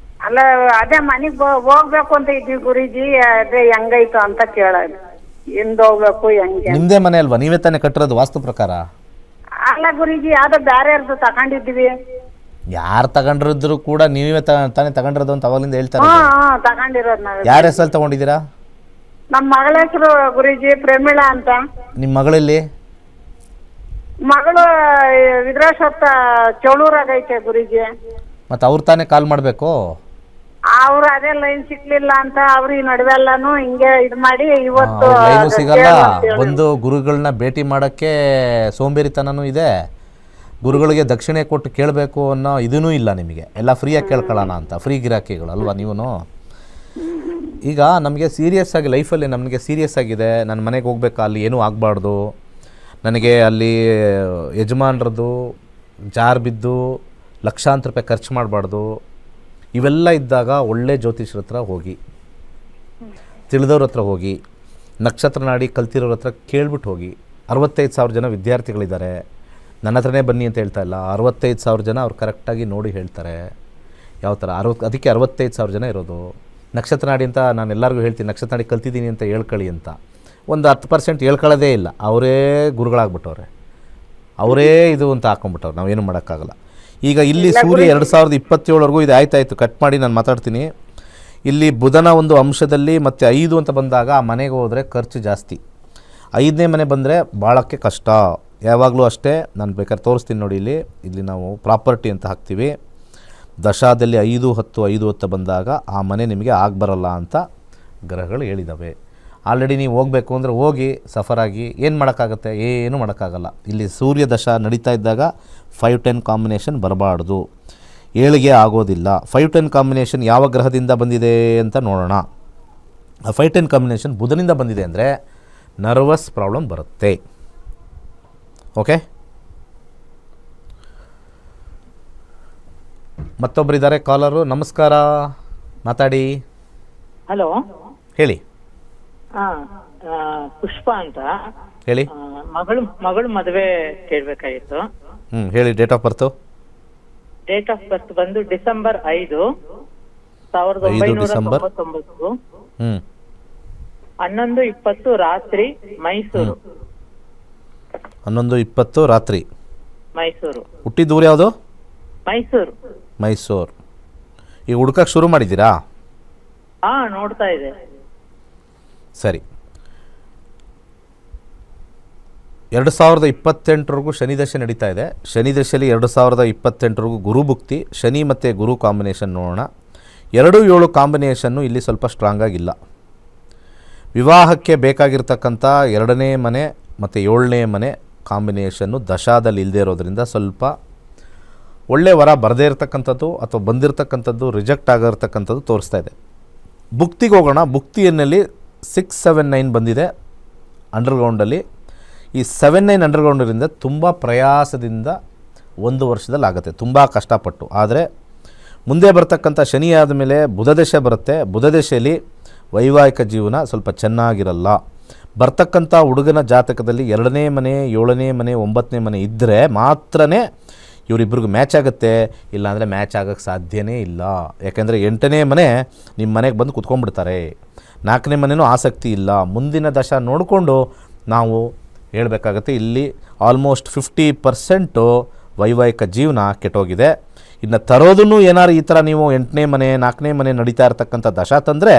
ಅಲ್ಲ, ಅದೇ ಮನೆಗೆ ಹೋಗ್ಬೇಕು ಅಂತ ಇದ್ವಿ ಗುರೂಜಿ. ಅದೇ ಹೆಂಗೈತು ಅಂತ ಕೇಳೋದು. ಹಿಂದ್ ಹೋಗ್ಬೇಕು ಹೆಂಗೆ? ನಿಮ್ದೇ ಮನೆ ಅಲ್ವಾ? ನೀವೇ ತಾನೇ ಕಟ್ಟಿರೋದು ವಾಸ್ತು ಪ್ರಕಾರ? ಅಲ್ಲ ಗುರೂಜಿ, ಯಾವ್ದೋ ಬೇರೆ ತಗೊಂಡಿದ್ವಿ. ಯಾರು ತಗೊಂಡಿದ್ರು ಕೂಡ ನೀವೇ ತಾನೇ ತಗೊಂಡಿರೋದು ಅಂತ ಅವಾಗಲಿಂದ ಹೇಳ್ತಾರೆ. ತಗೊಂಡಿರೋದು ನಾವು. ಯಾರ ಹೆಸರಲ್ಲಿ ತಗೊಂಡಿದ್ದೀರಾ? ನಮ್ಮ ಮಗಳ ಹೆಸರು ಗುರುಜಿ ಪ್ರೇಮಿಳಾ ಅಂತ. ನಿಮ್ಮ ಮಗಳಲ್ಲಿ ಮಗಳು ವಿದ್ರಾಸತ್ತ ಚೌಳೂರಾಗ ಐತೆ ಗುರುಜಿ. ಮತ್ತು ಅವ್ರು ತಾನೇ ಕಾಲ್ ಮಾಡಬೇಕು. ಅವ್ರು ಅದೇ ಲೈನ್ ಸಿಕ್ಲಿಲ್ಲ ಅಂತ ಅವ್ರು ಈ ನಡುವೆಲ್ಲಾನು ಹಿಂಗೆ ಇದು ಮಾಡಿ ಇವತ್ತು ಲೈನು ಸಿಗಲ್ಲ. ಒಂದು ಗುರುಗಳನ್ನ ಭೇಟಿ ಮಾಡೋಕ್ಕೆ ಸೋಂಬೇರಿತನೂ ಇದೆ, ಗುರುಗಳಿಗೆ ದಕ್ಷಿಣೆ ಕೊಟ್ಟು ಕೇಳಬೇಕು ಅನ್ನೋ ಇದೂ ಇಲ್ಲ ನಿಮಗೆ. ಎಲ್ಲ ಫ್ರೀಯಾಗಿ ಕೇಳ್ಕೊಳ್ಳೋಣ ಅಂತ ಫ್ರೀ ಗಿರಾಕಿಗಳು ಅಲ್ವಾ ನೀವು. ಈಗ ನಮಗೆ ಸೀರಿಯಸ್ ಆಗಿ ಲೈಫಲ್ಲಿ ನಮಗೆ ಸೀರಿಯಸ್ ಆಗಿದೆ, ನನ್ನ ಮನೆಗೆ ಹೋಗ್ಬೇಕಾ, ಅಲ್ಲಿ ಏನೂ ಆಗಬಾರ್ದು, ನನಗೆ ಅಲ್ಲಿ ಯಜಮಾನ್ರದ್ದು ಜಾರ್ ಬಿದ್ದು ಲಕ್ಷಾಂತರ ರೂಪಾಯಿ ಖರ್ಚು ಮಾಡಬಾರ್ದು, ಇವೆಲ್ಲ ಇದ್ದಾಗ ಒಳ್ಳೆ ಜ್ಯೋತಿಷ್ಯರ ಹತ್ರ ಹೋಗಿ, ತಿಳಿದವ್ರ ಹತ್ರ ಹೋಗಿ, ನಕ್ಷತ್ರ ನಾಡಿ ಕಲ್ತಿರೋರ ಹತ್ರ ಕೇಳ್ಬಿಟ್ಟು ಹೋಗಿ. 65,000 ಜನ ವಿದ್ಯಾರ್ಥಿಗಳಿದ್ದಾರೆ, ನನ್ನ ಹತ್ರನೇ ಬನ್ನಿ ಅಂತ ಹೇಳ್ತಾ ಇಲ್ಲ. 65,000 ಜನ ಅವ್ರು ಕರೆಕ್ಟಾಗಿ ನೋಡಿ ಹೇಳ್ತಾರೆ ಯಾವ ಥರ. ಅದಕ್ಕೆ 65,000 ಜನ ಇರೋದು. ನಕ್ಷತ್ರ ನಾಡಿ ಅಂತ ನಾನು ಎಲ್ಲರಿಗೂ ಹೇಳ್ತೀನಿ, ನಕ್ಷತ್ರ ನಾಡಿ ಕಲ್ತಿದ್ದೀನಿ ಅಂತ ಹೇಳ್ಕೊಳ್ಳಿ ಅಂತ. ಒಂದು 10% ಹೇಳ್ಕೊಳ್ಳೋದೇ ಇಲ್ಲ, ಅವರೇ ಗುರುಗಳಾಗ್ಬಿಟ್ಟವ್ರೆ, ಅವರೇ ಇದು ಅಂತ ಹಾಕೊಂಡ್ಬಿಟ್ಟವ್ರು. ನಾವೇನು ಮಾಡೋಕ್ಕಾಗಲ್ಲ. ಈಗ ಇಲ್ಲಿ ಸೂರ್ಯ 2027ವರೆಗೂ ಇದು ಆಯ್ತಾಯಿತು, ಕಟ್ ಮಾಡಿ ನಾನು ಮಾತಾಡ್ತೀನಿ. ಇಲ್ಲಿ ಬುಧನ ಒಂದು ಅಂಶದಲ್ಲಿ ಮತ್ತು 5 ಅಂತ ಬಂದಾಗ ಆ ಮನೆಗೆ ಹೋದರೆ ಖರ್ಚು ಜಾಸ್ತಿ. 5ನೇ ಮನೆ ಬಂದರೆ ಭಾಳಕ್ಕೆ ಕಷ್ಟ. ಯಾವಾಗಲೂ ಅಷ್ಟೇ, ನಾನು ಬೇಕಾದ್ರೆ ತೋರಿಸ್ತೀನಿ ನೋಡಿ. ಇಲ್ಲಿ ನಾವು ಪ್ರಾಪರ್ಟಿ ಅಂತ ಹಾಕ್ತೀವಿ. ದಶಾದಲ್ಲಿ 5, 10, 5, 10 ಬಂದಾಗ ಆ ಮನೆ ನಿಮಗೆ ಆಗಬರಲ್ಲ ಅಂತ ಗ್ರಹಗಳು ಹೇಳಿದ್ದಾವೆ. ಆಲ್ರೆಡಿ ನೀವು ಹೋಗಬೇಕು ಅಂದರೆ ಹೋಗಿ ಸಫರಾಗಿ ಏನು ಮಾಡೋಕ್ಕಾಗತ್ತೆ? ಏನೂ ಮಾಡೋಕ್ಕಾಗಲ್ಲ. ಇಲ್ಲಿ ಸೂರ್ಯ ದಶಾ ನಡೀತಾ ಇದ್ದಾಗ 5-10 ಕಾಂಬಿನೇಷನ್ ಬರಬಾರ್ದು, ಏಳಿಗೆ ಆಗೋದಿಲ್ಲ. 5-10 ಕಾಂಬಿನೇಷನ್ ಯಾವ ಗ್ರಹದಿಂದ ಬಂದಿದೆ ಅಂತ ನೋಡೋಣ. ಆ 5-10 ಕಾಂಬಿನೇಷನ್ ಬುಧನಿಂದ ಬಂದಿದೆ ಅಂದರೆ ನರ್ವಸ್ ಪ್ರಾಬ್ಲಮ್ ಬರುತ್ತೆ. ಓಕೆ, ಮತ್ತೊಬ್ಬರಿದ್ದಾರೆ ಕಾಲರು. ನಮಸ್ಕಾರ, ಮಾತಾಡಿ. ಹಲೋ, ಹೇಳಿ. ಪುಷ್ಪ ಅಂತ ಹೇಳಿ. ಮಗಳು ಮದುವೆ ಕೇಳಬೇಕಾಗಿತ್ತು. ಹೇಳಿ. Date of birth? Date of birth ಬಂದು ಡಿಸೆಂಬರ್ 5, 1999. 11:20 ರಾತ್ರಿ, ಮೈಸೂರು. 11:20 ರಾತ್ರಿ, ಮೈಸೂರು. ಹುಟ್ಟಿದ ಊರು ಯಾವುದು? ಮೈಸೂರು. ಈಗ ಹುಡ್ಕಕ್ಕೆ ಶುರು ಮಾಡಿದ್ದೀರಾ? ನೋಡ್ತಾ ಇದೆ. ಸರಿ. 2028ವರೆಗೂ ಶನಿ ದಶೆ ನಡೀತಾ ಇದೆ. ಶನಿ ದಶೆಯಲ್ಲಿ 2028ವರೆಗೂ ಗುರು ಭುಕ್ತಿ, ಶನಿ ಮತ್ತು ಗುರು ಕಾಂಬಿನೇಷನ್ ನೋಡೋಣ. 2-7 ಕಾಂಬಿನೇಷನ್ನು ಇಲ್ಲಿ ಸ್ವಲ್ಪ ಸ್ಟ್ರಾಂಗ್ ಆಗಿಲ್ಲ. ವಿವಾಹಕ್ಕೆ ಬೇಕಾಗಿರ್ತಕ್ಕಂಥ 2ನೇ ಮನೆ ಮತ್ತು 7ನೇ ಮನೆ ಕಾಂಬಿನೇಷನ್ನು ದಶಾದಲ್ಲಿ ಇಲ್ಲದೆ ಇರೋದ್ರಿಂದ ಸ್ವಲ್ಪ ಒಳ್ಳೆ ವರ ಬರದೇ ಇರತಕ್ಕಂಥದ್ದು ಅಥವಾ ಬಂದಿರತಕ್ಕಂಥದ್ದು ರಿಜೆಕ್ಟ್ ಆಗಿರ್ತಕ್ಕಂಥದ್ದು ತೋರಿಸ್ತಾ ಇದೆ. ಭುಕ್ತಿಗೆ ಹೋಗೋಣ. ಭುಕ್ತಿಯಲ್ಲಿ 679 ಬಂದಿದೆ ಅಂಡರ್ಗ್ರೌಂಡಲ್ಲಿ. ಈ 79 ಅಂಡರ್ಗ್ರೌಂಡರಿಂದ ತುಂಬ ಪ್ರಯಾಸದಿಂದ 1 ವರ್ಷದಲ್ಲಿ ಆಗುತ್ತೆ, ತುಂಬ ಕಷ್ಟಪಟ್ಟು. ಆದರೆ ಮುಂದೆ ಬರ್ತಕ್ಕಂಥ ಶನಿ ಆದಮೇಲೆ ಬುಧದಶೆ ಬರುತ್ತೆ. ಬುಧದಶೆಯಲ್ಲಿ ವೈವಾಹಿಕ ಜೀವನ ಸ್ವಲ್ಪ ಚೆನ್ನಾಗಿರಲ್ಲ. ಬರ್ತಕ್ಕಂಥ ಹುಡುಗನ ಜಾತಕದಲ್ಲಿ 2ನೇ ಮನೆ, 7ನೇ ಮನೆ, 9ನೇ ಮನೆ ಇದ್ದರೆ ಮಾತ್ರನೇ ಇವರಿಬ್ಬರಿಗೂ ಮ್ಯಾಚ್ ಆಗುತ್ತೆ, ಇಲ್ಲಾಂದರೆ ಮ್ಯಾಚ್ ಆಗೋಕ್ಕೆ ಸಾಧ್ಯನೇ ಇಲ್ಲ. ಯಾಕೆಂದರೆ 8ನೇ ಮನೆ ನಿಮ್ಮ ಮನೆಗೆ ಬಂದು ಕುತ್ಕೊಂಡ್ಬಿಡ್ತಾರೆ. 4ನೇ ಮನೆಯೂ ಆಸಕ್ತಿ ಇಲ್ಲ. ಮುಂದಿನ ದಶ ನೋಡಿಕೊಂಡು ನಾವು ಹೇಳಬೇಕಾಗತ್ತೆ. ಇಲ್ಲಿ ಆಲ್ಮೋಸ್ಟ್ 50% ವೈವಾಹಿಕ ಜೀವನ ಕೆಟ್ಟೋಗಿದೆ. ಇನ್ನು ತರೋದನ್ನು ಏನಾರು ಈ ಥರ ನೀವು 8ನೇ ಮನೆ 4ನೇ ಮನೆ ನಡೀತಾ ಇರ್ತಕ್ಕಂಥ ದಶ ತಂದರೆ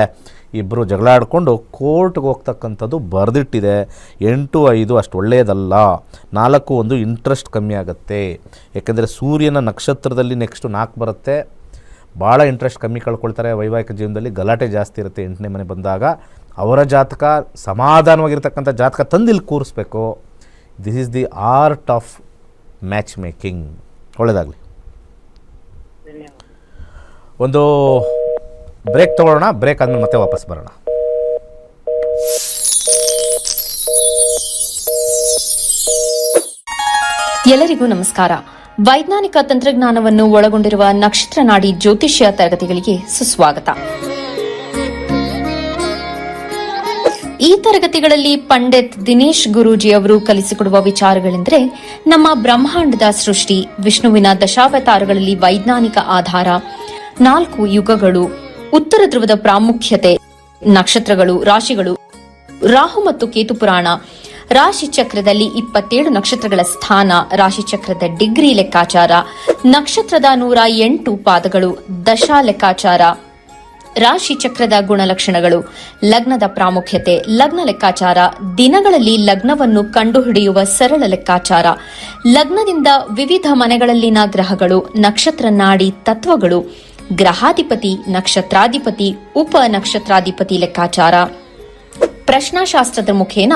ಇಬ್ಬರು ಜಗಳ ಆಡಿಕೊಂಡು ಕೋರ್ಟ್ಗೆ ಹೋಗ್ತಕ್ಕಂಥದ್ದು ಬರೆದಿಟ್ಟಿದೆ. 8-5 ಅಷ್ಟು ಒಳ್ಳೆಯದಲ್ಲ. 4-1 ಇಂಟ್ರೆಸ್ಟ್ ಕಮ್ಮಿ ಆಗುತ್ತೆ. ಯಾಕೆಂದರೆ ಸೂರ್ಯನ ನಕ್ಷತ್ರದಲ್ಲಿ ನೆಕ್ಸ್ಟು 4 ಬರುತ್ತೆ. ಭಾಳ ಇಂಟ್ರೆಸ್ಟ್ ಕಮ್ಮಿ ಕಳ್ಕೊಳ್ತಾರೆ. ವೈವಾಹಿಕ ಜೀವನದಲ್ಲಿ ಗಲಾಟೆ ಜಾಸ್ತಿ ಇರುತ್ತೆ 8ನೇ ಮನೆ ಬಂದಾಗ. ಅವರ ಜಾತಕ ಸಮಾಧಾನವಾಗಿರ್ತಕ್ಕಂಥ ಜಾತಕ ತಂದಿಲ್ಲಿ ಕೂರಿಸ್ಬೇಕು. This is the art of match making. ಒಳ್ಳೆಯದಾಗಲಿ. ಒಂದು ಬ್ರೇಕ್ ತೊಗೊಳ್ಳೋಣ. ಬ್ರೇಕ್ ಆದಮೇಲೆ ಮತ್ತೆ ವಾಪಸ್ ಬರೋಣ. ಎಲ್ಲರಿಗೂ ನಮಸ್ಕಾರ. ವೈಜ್ಞಾನಿಕ ತಂತ್ರಜ್ಞಾನವನ್ನು ಒಳಗೊಂಡಿರುವ ನಕ್ಷತ್ರ ನಾಡಿ ಜ್ಯೋತಿಷ್ಯ ತರಗತಿಗಳಿಗೆ ಸುಸ್ವಾಗತ. ಈ ತರಗತಿಗಳಲ್ಲಿ ಪಂಡಿತ್ ದಿನೇಶ್ ಗುರೂಜಿ ಅವರು ಕಲಿಸಿಕೊಡುವ ವಿಚಾರಗಳೆಂದರೆ ನಮ್ಮ ಬ್ರಹ್ಮಾಂಡದ ಸೃಷ್ಟಿ, ವಿಷ್ಣುವಿನ ದಶಾವತಾರಗಳಲ್ಲಿ ವೈಜ್ಞಾನಿಕ ಆಧಾರ, 4 ಯುಗಗಳು, ಉತ್ತರ ಧ್ರುವದ ಪ್ರಾಮುಖ್ಯತೆ, ನಕ್ಷತ್ರಗಳು, ರಾಶಿಗಳು, ರಾಹು ಮತ್ತು ಕೇತು ಪುರಾಣ, ರಾಶಿ ಚಕ್ರದಲ್ಲಿ 27 ನಕ್ಷತ್ರಗಳ ಸ್ಥಾನ, ರಾಶಿ ಚಕ್ರದ ಡಿಗ್ರಿ ಲೆಕ್ಕಾಚಾರ, ನಕ್ಷತ್ರದ 108 ಪಾದಗಳು, ದಶಾ ಲೆಕ್ಕಾಚಾರ, ರಾಶಿ ಚಕ್ರದ ಗುಣಲಕ್ಷಣಗಳು, ಲಗ್ನದ ಪ್ರಾಮುಖ್ಯತೆ, ಲಗ್ನ ಲೆಕ್ಕಾಚಾರ, ದಿನಗಳಲ್ಲಿ ಲಗ್ನವನ್ನು ಕಂಡುಹಿಡಿಯುವ ಸರಳ ಲೆಕ್ಕಾಚಾರ, ಲಗ್ನದಿಂದ ವಿವಿಧ ಮನೆಗಳಲ್ಲಿನ ಗ್ರಹಗಳು, ನಕ್ಷತ್ರ ನಾಡಿ ತತ್ವಗಳು, ಗ್ರಹಾಧಿಪತಿ, ನಕ್ಷತ್ರಾಧಿಪತಿ, ಉಪ ನಕ್ಷತ್ರಾಧಿಪತಿ ಲೆಕ್ಕಾಚಾರ, ಪ್ರಶ್ನಾಶಾಸ್ತ್ರದ ಮುಖೇನ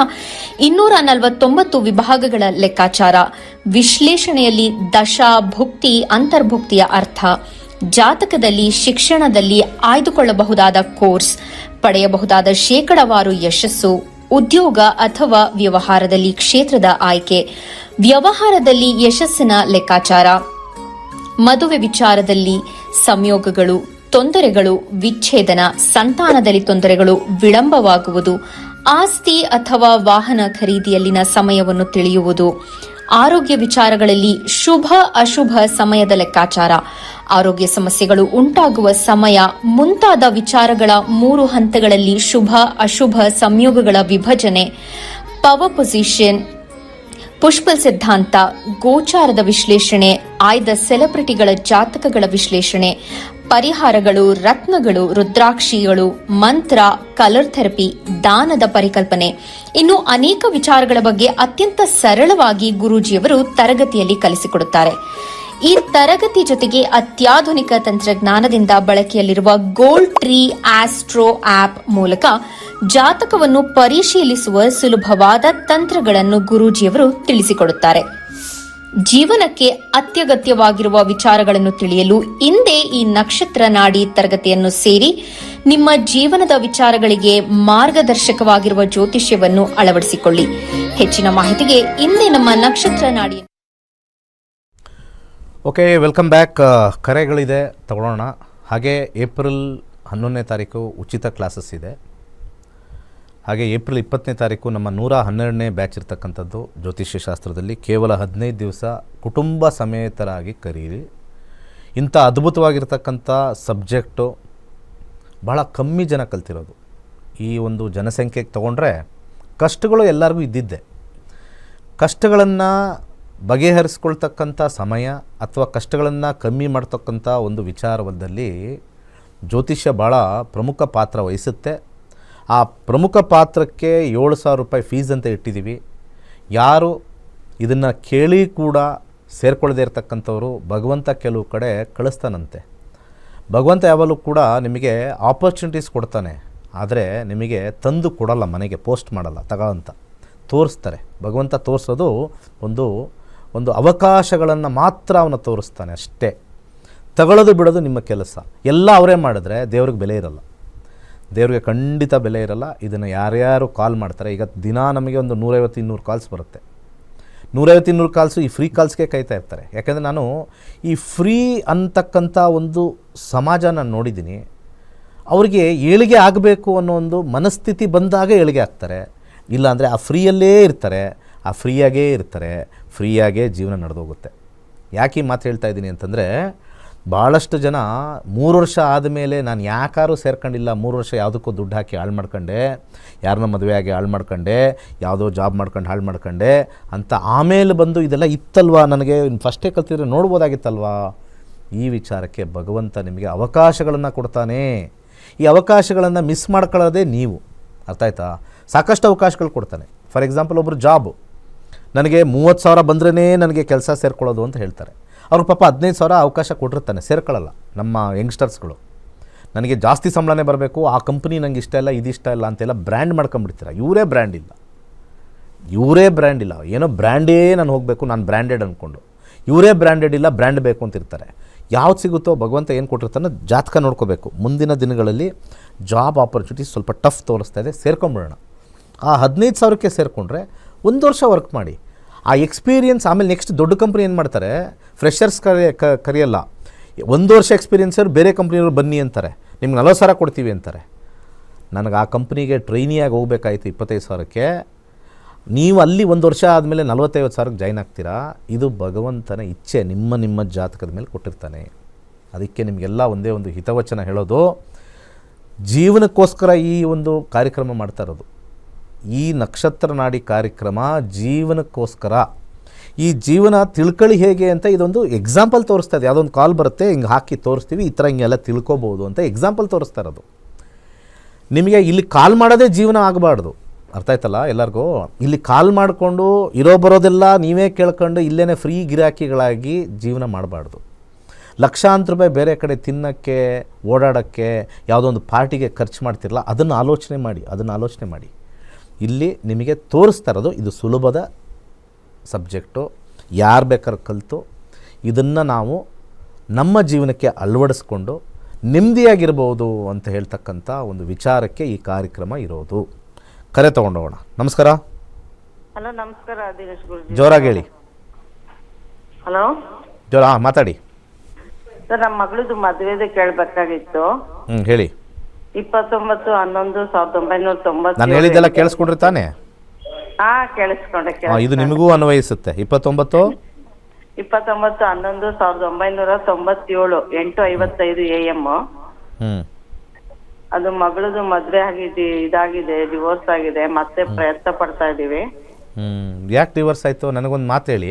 249 ವಿಭಾಗಗಳ ಲೆಕ್ಕಾಚಾರ, ವಿಶ್ಲೇಷಣೆಯಲ್ಲಿ ದಶಾ, ಭುಕ್ತಿ, ಅಂತರ್ಭುಕ್ತಿಯ ಅರ್ಥ, ಜಾತಕದಲ್ಲಿ, ಶಿಕ್ಷಣದಲ್ಲಿ ಆಯ್ದುಕೊಳ್ಳಬಹುದಾದ ಕೋರ್ಸ್, ಪಡೆಯಬಹುದಾದ ಶೇಕಡಾವಾರು ಯಶಸ್ಸು, ಉದ್ಯೋಗ ಅಥವಾ ವ್ಯವಹಾರದಲ್ಲಿ ಕ್ಷೇತ್ರದ ಆಯ್ಕೆ, ವ್ಯವಹಾರದಲ್ಲಿ ಯಶಸ್ಸಿನ ಲೆಕ್ಕಾಚಾರ, ಮದುವೆ ವಿಚಾರದಲ್ಲಿ ಸಂಯೋಗಗಳು, ತೊಂದರೆಗಳು, ವಿಚ್ಛೇದನ, ಸಂತಾನದಲ್ಲಿ ತೊಂದರೆಗಳು, ವಿಳಂಬವಾಗುವುದು, ಆಸ್ತಿ ಅಥವಾ ವಾಹನ ಖರೀದಿಯಲ್ಲಿನ ಸಮಯವನ್ನು ತಿಳಿಯುವುದು, ಆರೋಗ್ಯ ವಿಚಾರಗಳಲ್ಲಿ ಶುಭ ಅಶುಭ ಸಮಯದ ಲೆಕ್ಕಾಚಾರ, ಆರೋಗ್ಯ ಸಮಸ್ಯೆಗಳು ಉಂಟಾಗುವ ಸಮಯ ಮುಂತಾದ ವಿಚಾರಗಳ 3 ಹಂತಗಳಲ್ಲಿ ಶುಭ ಅಶುಭ ಸಂಯೋಗಗಳ ವಿಭಜನೆ, ಪವರ್ ಪೊಸಿಷನ್, ಪುಷ್ಪಲ್ ಸಿದ್ಧಾಂತ, ಗೋಚಾರದ ವಿಶ್ಲೇಷಣೆ, ಆಯ್ದ ಸೆಲೆಬ್ರಿಟಿಗಳ ಜಾತಕಗಳ ವಿಶ್ಲೇಷಣೆ, ಪರಿಹಾರಗಳು, ರತ್ನಗಳು, ರುದ್ರಾಕ್ಷಿಗಳು, ಮಂತ್ರ, ಕಲರ್ ಥೆರಪಿ, ದಾನದ ಪರಿಕಲ್ಪನೆ, ಇನ್ನು ಅನೇಕ ವಿಚಾರಗಳ ಬಗ್ಗೆ ಅತ್ಯಂತ ಸರಳವಾಗಿ ಗುರೂಜಿಯವರು ತರಗತಿಯಲ್ಲಿ ಕಲಿಸಿಕೊಡುತ್ತಾರೆ. ಈ ತರಗತಿ ಜೊತೆಗೆ ಅತ್ಯಾಧುನಿಕ ತಂತ್ರಜ್ಞಾನದಿಂದ ಬಳಕೆಯಲ್ಲಿರುವ ಗೋಲ್ಡ್ ಟ್ರೀ ಆಸ್ಟ್ರೋ ಆಪ್ ಮೂಲಕ ಜಾತಕವನ್ನು ಪರಿಶೀಲಿಸುವ ಸುಲಭವಾದ ತಂತ್ರಗಳನ್ನು ಗುರೂಜಿಯವರು ತಿಳಿಸಿಕೊಡುತ್ತಾರೆ. ಜೀವನಕ್ಕೆ ಅತ್ಯಗತ್ಯವಾಗಿರುವ ವಿಚಾರಗಳನ್ನು ತಿಳಿಯಲು ಇಂದೇ ಈ ನಕ್ಷತ್ರ ನಾಡಿ ತರಗತಿಯನ್ನು ಸೇರಿ ನಿಮ್ಮ ಜೀವನದ ವಿಚಾರಗಳಿಗೆ ಮಾರ್ಗದರ್ಶಕವಾಗಿರುವ ಜ್ಯೋತಿಷ್ಯವನ್ನು ಅಳವಡಿಸಿಕೊಳ್ಳಿ. ಹೆಚ್ಚಿನ ಮಾಹಿತಿಗೆ ಇಂದೇ ನಮ್ಮ ನಕ್ಷತ್ರ ನಾಡಿ. Okay, welcome back. ಕರೆಗಳಿದೆ, ತಗೊಳ್ಳೋಣ. ಹಾಗೆ ಏಪ್ರಿಲ್ 11ನೇ ತಾರೀಕು ಉಚಿತ ಕ್ಲಾಸಸ್ ಇದೆ. ಹಾಗೆ ಏಪ್ರಿಲ್ 20ನೇ ತಾರೀಕು ನಮ್ಮ 112ನೇ ಬ್ಯಾಚ್ ಇರ್ತಕ್ಕಂಥದ್ದು ಜ್ಯೋತಿಷ್ಯ ಶಾಸ್ತ್ರದಲ್ಲಿ. ಕೇವಲ 15 ದಿವಸ ಕುಟುಂಬ ಸಮೇತರಾಗಿ ಕರೀರಿ. ಇಂಥ ಅದ್ಭುತವಾಗಿರ್ತಕ್ಕಂಥ ಸಬ್ಜೆಕ್ಟು ಭಾಳ ಕಮ್ಮಿ ಜನ ಕಲ್ತಿರೋದು. ಈ ಒಂದು ಜನಸಂಖ್ಯೆಗೆ ತೊಗೊಂಡ್ರೆ ಕಷ್ಟಗಳು ಎಲ್ಲರಿಗೂ ಇದ್ದಿದ್ದೆ. ಕಷ್ಟಗಳನ್ನು ಬಗೆಹರಿಸ್ಕೊಳ್ತಕ್ಕಂಥ ಸಮಯ ಅಥವಾ ಕಷ್ಟಗಳನ್ನು ಕಮ್ಮಿ ಮಾಡ್ತಕ್ಕಂಥ ಒಂದು ವಿಚಾರದಲ್ಲಿ ಜ್ಯೋತಿಷ್ಯ ಭಾಳ ಪ್ರಮುಖ ಪಾತ್ರ ವಹಿಸುತ್ತೆ. ಆ ಪ್ರಮುಖ ಪಾತ್ರಕ್ಕೆ 7,000 ರೂಪಾಯಿ ಫೀಸ್ ಅಂತ ಇಟ್ಟಿದ್ದೀವಿ. ಯಾರು ಇದನ್ನು ಕೇಳಿ ಕೂಡ ಸೇರ್ಕೊಳ್ಳದೇ ಇರತಕ್ಕಂಥವರು ಭಗವಂತ ಕೆಲವು ಕಡೆ ಕಳಿಸ್ತಾನಂತೆ. ಭಗವಂತ ಯಾವಾಗಲೂ ಕೂಡ ನಿಮಗೆ ಆಪರ್ಚುನಿಟೀಸ್ ಕೊಡ್ತಾನೆ, ಆದರೆ ನಿಮಗೆ ತಂದು ಕೊಡಲ್ಲ, ಮನೆಗೆ ಪೋಸ್ಟ್ ಮಾಡಲ್ಲ, ತಗೊಳ್ಳಂತ ತೋರಿಸ್ತಾರೆ. ಭಗವಂತ ತೋರಿಸೋದು ಒಂದು ಅವಕಾಶಗಳನ್ನು ಮಾತ್ರ ಅವನು ತೋರಿಸ್ತಾನೆ ಅಷ್ಟೇ. ತಗೊಳ್ಳೋದು ಬಿಡೋದು ನಿಮ್ಮ ಕೆಲಸ. ಎಲ್ಲ ಅವರೇ ಮಾಡಿದ್ರೆ ದೇವ್ರಿಗೆ ಬೆಲೆ ಇರಲ್ಲ, ದೇವ್ರಿಗೆ ಖಂಡಿತ ಬೆಲೆ ಇರಲ್ಲ. ಇದನ್ನು ಯಾರ್ಯಾರು ಕಾಲ್ ಮಾಡ್ತಾರೆ, ಈಗ ದಿನ ನಮಗೆ ಒಂದು 150-200 ಕಾಲ್ಸ್ ಬರುತ್ತೆ. 150-200 ಕಾಲ್ಸು ಈ ಫ್ರೀ ಕಾಲ್ಸ್ಗೆ ಕಾಯ್ತಾ ಇರ್ತಾರೆ. ಯಾಕೆಂದರೆ ನಾನು ಈ ಫ್ರೀ ಅಂತಕ್ಕಂಥ ಒಂದು ಸಮಾಜ ನಾನು ನೋಡಿದ್ದೀನಿ. ಅವರಿಗೆ ಏಳಿಗೆ ಆಗಬೇಕು ಅನ್ನೋ ಒಂದು ಮನಸ್ಥಿತಿ ಬಂದಾಗ ಏಳಿಗೆ ಆಗ್ತಾರೆ, ಇಲ್ಲಾಂದರೆ ಆ ಫ್ರೀಯಲ್ಲೇ ಇರ್ತಾರೆ, ಆ ಫ್ರೀಯಾಗೇ ಇರ್ತಾರೆ, ಫ್ರೀಯಾಗೇ ಜೀವನ ನಡೆದೋಗುತ್ತೆ. ಯಾಕೆ ಈ ಮಾತು ಹೇಳ್ತಾ ಇದ್ದೀನಿ ಅಂತಂದರೆ, ಭಾಳಷ್ಟು ಜನ 3 ವರ್ಷ ಆದಮೇಲೆ ನಾನು ಯಾಕಾರು ಸೇರ್ಕೊಂಡಿಲ್ಲ, 3 ವರ್ಷ ಯಾವುದಕ್ಕೂ ದುಡ್ಡು ಹಾಕಿ ಹಾಳು ಮಾಡ್ಕೊಂಡೆ, ಯಾರನ್ನ ಮದುವೆ ಆಗಿ ಹಾಳು ಮಾಡ್ಕೊಂಡೆ, ಯಾವುದೋ ಜಾಬ್ ಮಾಡ್ಕೊಂಡು ಹಾಳು ಮಾಡ್ಕೊಂಡೆ ಅಂತ ಆಮೇಲೆ ಬಂದು ಇದೆಲ್ಲ ಇತ್ತಲ್ವಾ, ನನಗೆ ಫಸ್ಟೇ ಕಲ್ತಿದ್ರೆ ನೋಡ್ಬೋದಾಗಿತ್ತಲ್ವಾ. ಈ ವಿಚಾರಕ್ಕೆ ಭಗವಂತ ನಿಮಗೆ ಅವಕಾಶಗಳನ್ನು ಕೊಡ್ತಾನೆ. ಈ ಅವಕಾಶಗಳನ್ನು ಮಿಸ್ ಮಾಡ್ಕೊಳ್ಳೋದೇ ನೀವು. ಅರ್ಥ ಆಯ್ತಾ? ಸಾಕಷ್ಟು ಅವಕಾಶಗಳು ಕೊಡ್ತಾನೆ. ಫಾರ್ ಎಕ್ಸಾಂಪಲ್, ಒಬ್ಬರು ಜಾಬು ನನಗೆ 30,000 ಬಂದ್ರೇ ನನಗೆ ಕೆಲಸ ಸೇರ್ಕೊಳ್ಳೋದು ಅಂತ ಹೇಳ್ತಾರೆ. ಅವ್ರ ಪಾಪ 15,000 ಅವಕಾಶ ಕೊಟ್ಟಿರ್ತಾನೆ, ಸೇರ್ಕೊಳ್ಳಲ್ಲ. ನಮ್ಮ ಯಂಗ್ಸ್ಟರ್ಸ್ಗಳು ನನಗೆ ಜಾಸ್ತಿ ಸಂಬಳನೇ ಬರಬೇಕು, ಆ ಕಂಪ್ನಿ ನನಗೆ ಇಷ್ಟ ಇಲ್ಲ, ಇದಿಷ್ಟ ಇಲ್ಲ ಅಂತೆಲ್ಲ ಬ್ರ್ಯಾಂಡ್ ಮಾಡ್ಕೊಂಬಿಡ್ತೀರ. ಇವರೇ ಬ್ರ್ಯಾಂಡ್ ಇಲ್ಲ, ಏನೋ ಬ್ರ್ಯಾಂಡೇ ನಾನು ಹೋಗಬೇಕು, ನಾನು ಬ್ರ್ಯಾಂಡೆಡ್ ಅಂದ್ಕೊಂಡು. ಇವರೇ ಬ್ರ್ಯಾಂಡೆಡ್ ಇಲ್ಲ, ಬ್ರ್ಯಾಂಡ್ ಬೇಕು ಅಂತಿರ್ತಾರೆ. ಯಾವ್ದು ಸಿಗುತ್ತೋ ಭಗವಂತ ಏನು ಕೊಟ್ಟಿರ್ತಾನೋ ಜಾತಕ ನೋಡ್ಕೋಬೇಕು. ಮುಂದಿನ ದಿನಗಳಲ್ಲಿ ಜಾಬ್ ಆಪರ್ಚುನಿಟೀಸ್ ಸ್ವಲ್ಪ ಟಫ್ ತೋರಿಸ್ತಾ ಇದೆ, ಸೇರ್ಕೊಂಬಿಡೋಣ. ಆ 15,000ಕ್ಕೆ ಸೇರಿಕೊಂಡ್ರೆ 1 ವರ್ಷ ವರ್ಕ್ ಮಾಡಿ, ಆ ಎಕ್ಸ್ಪೀರಿಯನ್ಸ್ ಆಮೇಲೆ ನೆಕ್ಸ್ಟ್ ದೊಡ್ಡ ಕಂಪ್ನಿ ಏನು ಮಾಡ್ತಾರೆ, ಫ್ರೆಷರ್ಸ್ ಕರೆಯಲ್ಲ. 1 ವರ್ಷ ಎಕ್ಸ್ಪೀರಿಯನ್ಸರು ಬೇರೆ ಕಂಪ್ನಿಯವರು ಬನ್ನಿ ಅಂತಾರೆ, ನಿಮ್ಗೆ 40,000 ಕೊಡ್ತೀವಿ ಅಂತಾರೆ. ನನಗೆ ಆ ಕಂಪ್ನಿಗೆ ಟ್ರೈನಿಯಾಗಿ ಹೋಗಬೇಕಾಯಿತು 25,000ಕ್ಕೆ. ನೀವು ಅಲ್ಲಿ 1 ವರ್ಷ ಆದಮೇಲೆ 40,000-50,000ಕ್ಕೆ ಜಾಯ್ನ್ ಆಗ್ತೀರಾ. ಇದು ಭಗವಂತನ ಇಚ್ಛೆ, ನಿಮ್ಮ ಜಾತಕದ ಮೇಲೆ ಕೊಟ್ಟಿರ್ತಾನೆ. ಅದಕ್ಕೆ ನಿಮಗೆಲ್ಲ ಒಂದೇ ಒಂದು ಹಿತವಚನ ಹೇಳೋದು, ಜೀವನಕ್ಕೋಸ್ಕರ ಈ ಒಂದು ಕಾರ್ಯಕ್ರಮ ಮಾಡ್ತಾ ಇರೋದು. ಈ ನಕ್ಷತ್ರ ನಾಡಿ ಕಾರ್ಯಕ್ರಮ ಜೀವನಕ್ಕೋಸ್ಕರ. ಈ ಜೀವನ ತಿಳ್ಕೊಳ್ಳಿ ಹೇಗೆ ಅಂತ ಇದೊಂದು ಎಕ್ಸಾಂಪಲ್ ತೋರಿಸ್ತಾ ಇದೆ. ಯಾವುದೊಂದು ಕಾಲ್ ಬರುತ್ತೆ, ಹಿಂಗೆ ಹಾಕಿ ತೋರಿಸ್ತೀವಿ, ಈ ಥರ ಹಿಂಗೆಲ್ಲ ತಿಳ್ಕೊಬೋದು ಅಂತ ಎಕ್ಸಾಂಪಲ್ ತೋರಿಸ್ತಾ ಇರೋದು. ನಿಮಗೆ ಇಲ್ಲಿ ಕಾಲ್ ಮಾಡೋದೇ ಜೀವನ ಆಗಬಾರ್ದು. ಅರ್ಥ ಆಯ್ತಲ್ಲ ಎಲ್ಲರಿಗೂ? ಇಲ್ಲಿ ಕಾಲ್ ಮಾಡಿಕೊಂಡು ಇರೋ ಬರೋದೆಲ್ಲ ನೀವೇ ಕೇಳ್ಕೊಂಡು ಇಲ್ಲೇ ಫ್ರೀ ಗಿರಾಕಿಗಳಾಗಿ ಜೀವನ ಮಾಡಬಾರ್ದು. ಲಕ್ಷಾಂತರ ರೂಪಾಯಿ ಬೇರೆ ಕಡೆ ತಿನ್ನೋಕ್ಕೆ, ಓಡಾಡೋಕ್ಕೆ, ಯಾವುದೋ ಒಂದು ಪಾರ್ಟಿಗೆ ಖರ್ಚು ಮಾಡ್ತಿರಲ್ಲ, ಅದನ್ನು ಆಲೋಚನೆ ಮಾಡಿ. ಇಲ್ಲಿ ನಿಮಗೆ ತೋರಿಸ್ತಾ ಇರೋದು ಇದು ಸುಲಭದ ಸಬ್ಜೆಕ್ಟು, ಯಾರು ಬೇಕಾದ್ರೂ ಕಲಿತು ಇದನ್ನು ನಾವು ನಮ್ಮ ಜೀವನಕ್ಕೆ ಅಳವಡಿಸ್ಕೊಂಡು ನೆಮ್ಮದಿಯಾಗಿರ್ಬೋದು ಅಂತ ಹೇಳ್ತಕ್ಕಂಥ ಒಂದು ವಿಚಾರಕ್ಕೆ ಈ ಕಾರ್ಯಕ್ರಮ ಇರೋದು. ಕರೆ ತೊಗೊಂಡೋಗೋಣ. ನಮಸ್ಕಾರ. ಹಲೋ, ನಮಸ್ಕಾರ ದಿನೇಶ್ ಗುರುಜಿ. ಜೋರಾಗಿ ಹೇಳಿ. ಹಲೋ ಮಾತಾಡಿ ಸರ್. ನಮ್ಮ ಮಗಳದು ಮದುವೆದು ಕೇಳಬೇಕಾಗಿತ್ತು. ಹೇಳಿ. 29/11/1990. ನಾನು ಹೇಳಿದ್ದೆಲ್ಲ ಕೇಳಿಸ್ಕೊಂಡ್ರಿ ತಾನೇ? ಹಾ, ಕೇಳಿಸ್ಕೊಂಡೆ. ಇದು ನಿಮಗೂ ಅನ್ವಯಿಸುತ್ತೆ. 29/11/1997 8:55 AM. ಅದು ಮಗಳದು ಮದ್ವೆ ಇದಾಗಿದೆ, ಡಿವೋರ್ಸ್ ಆಗಿದೆ. ಮತ್ತೆ ಪ್ರಯತ್ನ ಪಡ್ತಾ ಇದೀವಿ. ಯಾಕೆ ಡಿವೋರ್ಸ್ ಆಯ್ತು? ನನಗೊಂದು ಮಾತು ಹೇಳಿ.